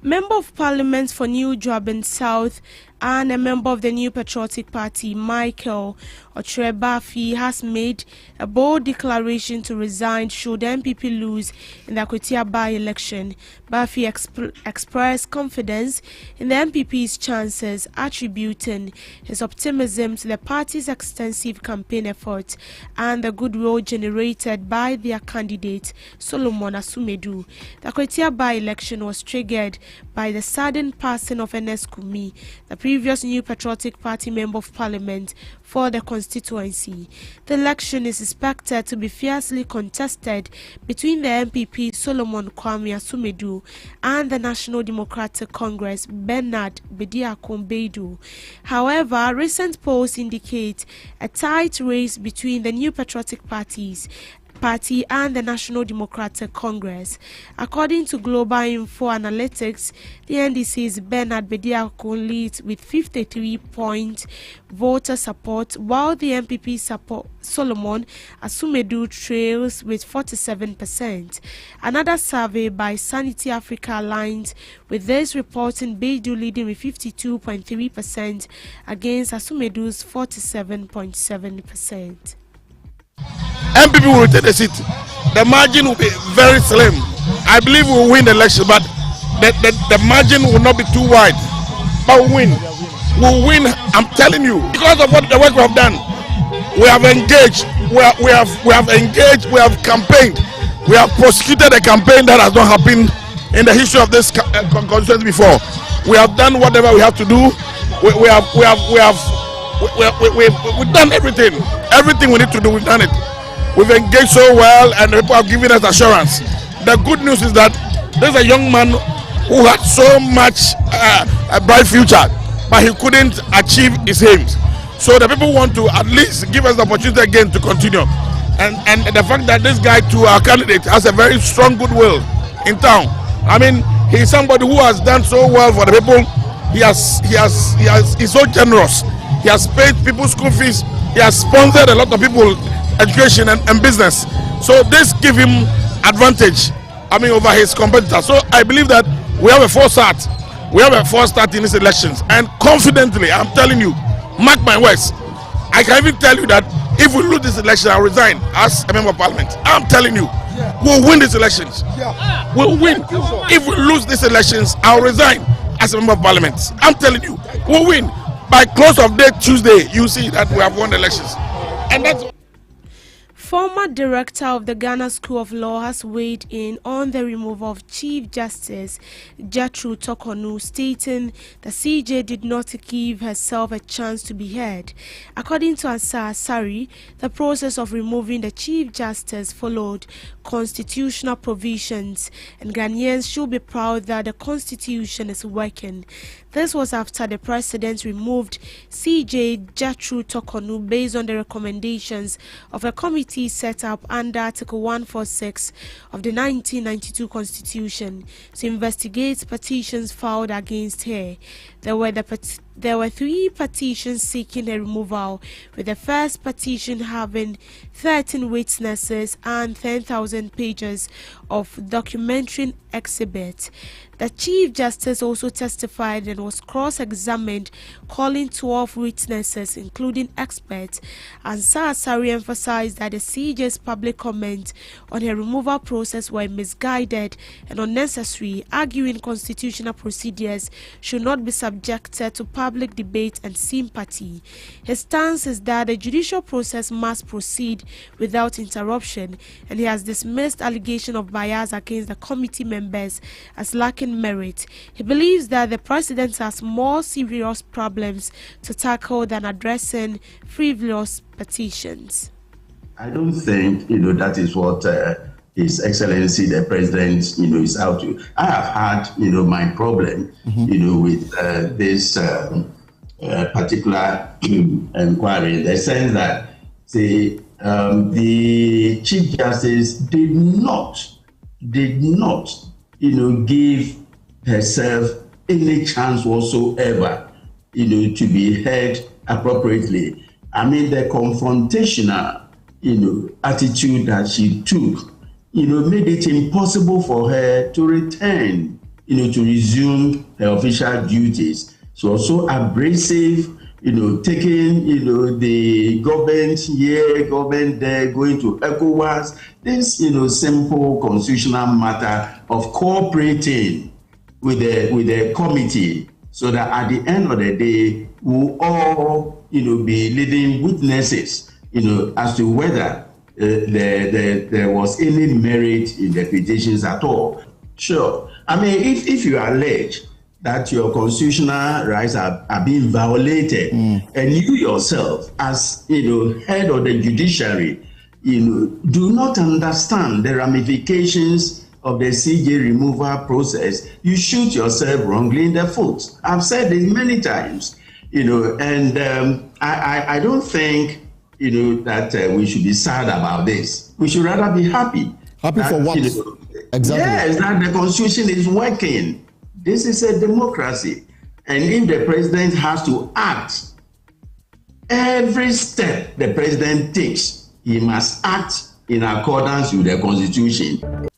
Member of Parliament for New Joburg South and a member of the New Patriotic Party, Michael Otrebafi, has made a bold declaration to resign should MPP lose in the Akwetia by-election. Bafi expressed confidence in the MPP's chances, attributing his optimism to the party's extensive campaign efforts and the goodwill generated by their candidate, Solomon Asumedu. The Akwetia by-election was triggered by the sudden passing of Ernest Kumi, the previous New Patriotic Party Member of Parliament for the constituency. The election is expected to be fiercely contested between the MPP Solomon Kwame Asumedu and the National Democratic Congress Bernard Bediakombeidu. However, recent polls indicate a tight race between the New Patriotic Party and the National Democratic Congress. According to Global Info Analytics, the NDC's Bernard Bediako leads with 53-point voter support, while the MPP support Solomon Asumedu trails with 47%. Another survey by Sanity Africa aligns with this, reporting Beidu leading with 52.3% against Asumedu's 47.7%. MPP will take the seat. The margin will be very slim. I believe we will win the election, but the margin will not be too wide. But we'll win. We'll win, I'm telling you. Because of what the work we have done, we have engaged, we have engaged, we have campaigned, we have prosecuted a campaign that has not happened in the history of this constituency before. We have done whatever we have to do. We've done everything. Everything we need to do, we've done it. We've engaged so well, and people have given us assurance. The good news is that there's a young man who had so much a bright future, but he couldn't achieve his aims. So the people want to at least give us the opportunity again to continue. And the fact that this guy, to our candidate, has a very strong goodwill in town. I mean, he's somebody who has done so well for the people. He's so generous. He has paid people's school fees. He has sponsored a lot of people, education and business. So this gives him advantage, over his competitors. So I believe that we have a false start. We have a false start in these elections. And confidently, I'm telling you, mark my words, I can even tell you that if we lose this election, I'll resign as a member of parliament. I'm telling you, we'll win these elections. We'll win. If we lose these elections, I'll resign as a member of parliament. I'm telling you, we'll win. By close of day Tuesday, you see that we have won the elections. And that's former director of the Ghana School of Law has weighed in on the removal of Chief Justice Gertrude Tokonu, stating the CJ did not give herself a chance to be heard. According to Ansar Sari, the process of removing the Chief Justice followed constitutional provisions, and Ghanaians should be proud that the Constitution is working. This was after the President removed CJ Gertrude Tokonu based on the recommendations of a committee set up under Article 146 of the 1992 Constitution to investigate petitions filed against her. There were 3 petitions seeking her removal, with the first petition having 13 witnesses and 10,000 pages of documentary exhibit. The Chief Justice also testified and was cross-examined, calling 12 witnesses, including experts. And Sari emphasized that the CJ's public comment on her removal process were misguided and unnecessary, arguing constitutional procedures should not be subjected to public debate and sympathy. His stance is that the judicial process must proceed without interruption, and he has dismissed allegations of bias against the committee members as lacking merit. He believes that the President has more serious problems to tackle than addressing frivolous petitions. I don't think, that is what His Excellency the President, is out to. I have had, my problem, with this particular inquiry, in the sense that the Chief Justice did not, give herself any chance whatsoever, to be heard appropriately. I mean, the confrontational, attitude that she took, made it impossible for her to return, to resume her official duties. So also abrasive, taking, the government here, government there, going to ECOWAS, this, simple constitutional matter of cooperating with the committee, so that at the end of the day, we'll all, be leading witnesses, as to whether there was any merit in the petitions at all. Sure. I mean, if you allege that your constitutional rights are being violated, and you yourself, as head of the judiciary, do not understand the ramifications of the CJ removal process, you shoot yourself wrongly in the foot. I've said this many times, and I don't think, that we should be sad about this. We should rather be happy. Happy that, for what? Exactly. Yes, that the Constitution is working. This is a democracy. And if the President has to act, every step the President takes, he must act in accordance with the Constitution.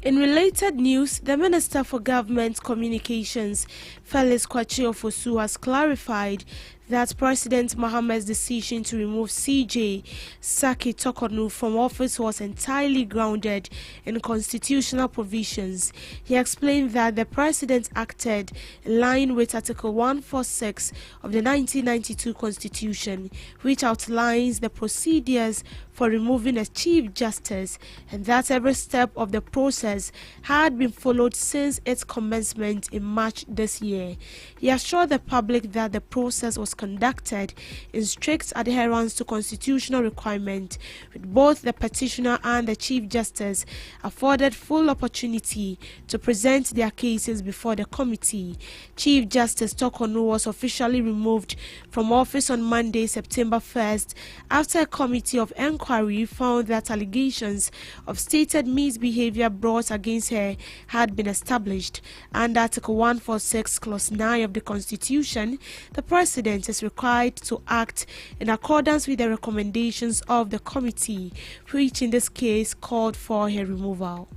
In related news, the Minister for Government Communications, Felix Kwakye Ofosu, has clarified that President Mohammed's decision to remove CJ Saki Tokonu from office was entirely grounded in constitutional provisions. He explained that the President acted in line with Article 146 of the 1992 Constitution, which outlines the procedures for removing a Chief Justice, and that every step of the process had been followed since its commencement in March this year. He assured the public that the process was conducted in strict adherence to constitutional requirements, with both the petitioner and the Chief Justice afforded full opportunity to present their cases before the committee. Chief Justice Tokonu was officially removed from office on Monday, September 1st, after a committee of inquiry found that allegations of stated misbehavior brought against her had been established. Under Article 146, Clause 9 of the Constitution, the President is required to act in accordance with the recommendations of the committee, which in this case called for her removal.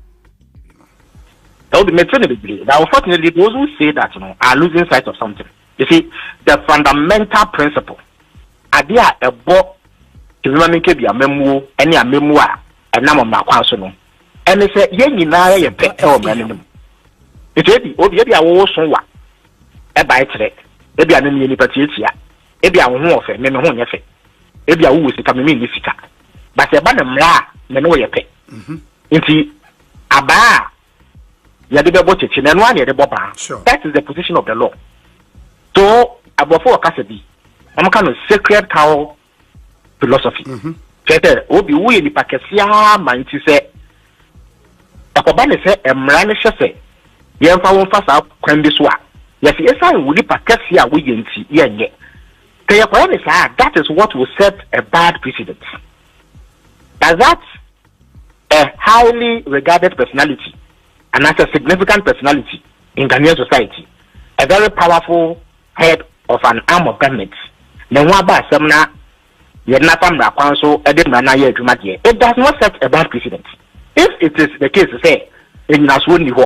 Now, unfortunately, those who say that are losing sight of something. You see, the fundamental principle, idea a book, if be a memo, any a memoir, and number of and they say, Yenina, a pet or man. It will be a war somewhat. A bite, maybe an enemy patricia, maybe a home of a memory, maybe a who is coming in this car. but se ba na mra me no ye pe nti aba ya de bebo cheche na no ane de boba. That is the position of the law. So abofo okase bi am kind of sacred cow philosophy. Chete obi wo ye ni pakesia man ti se akoba ne se emra ne hye ye mfa won fa sa kwan bi so a yes esa wo ni pakesia wo ye nti ye nye kaya kwa ne sa that is what will set a bad precedent. Does that a highly regarded personality and as a significant personality in Ghanaian society, a very powerful head of an arm of government, it does not set a bad precedent. If it is the case to say,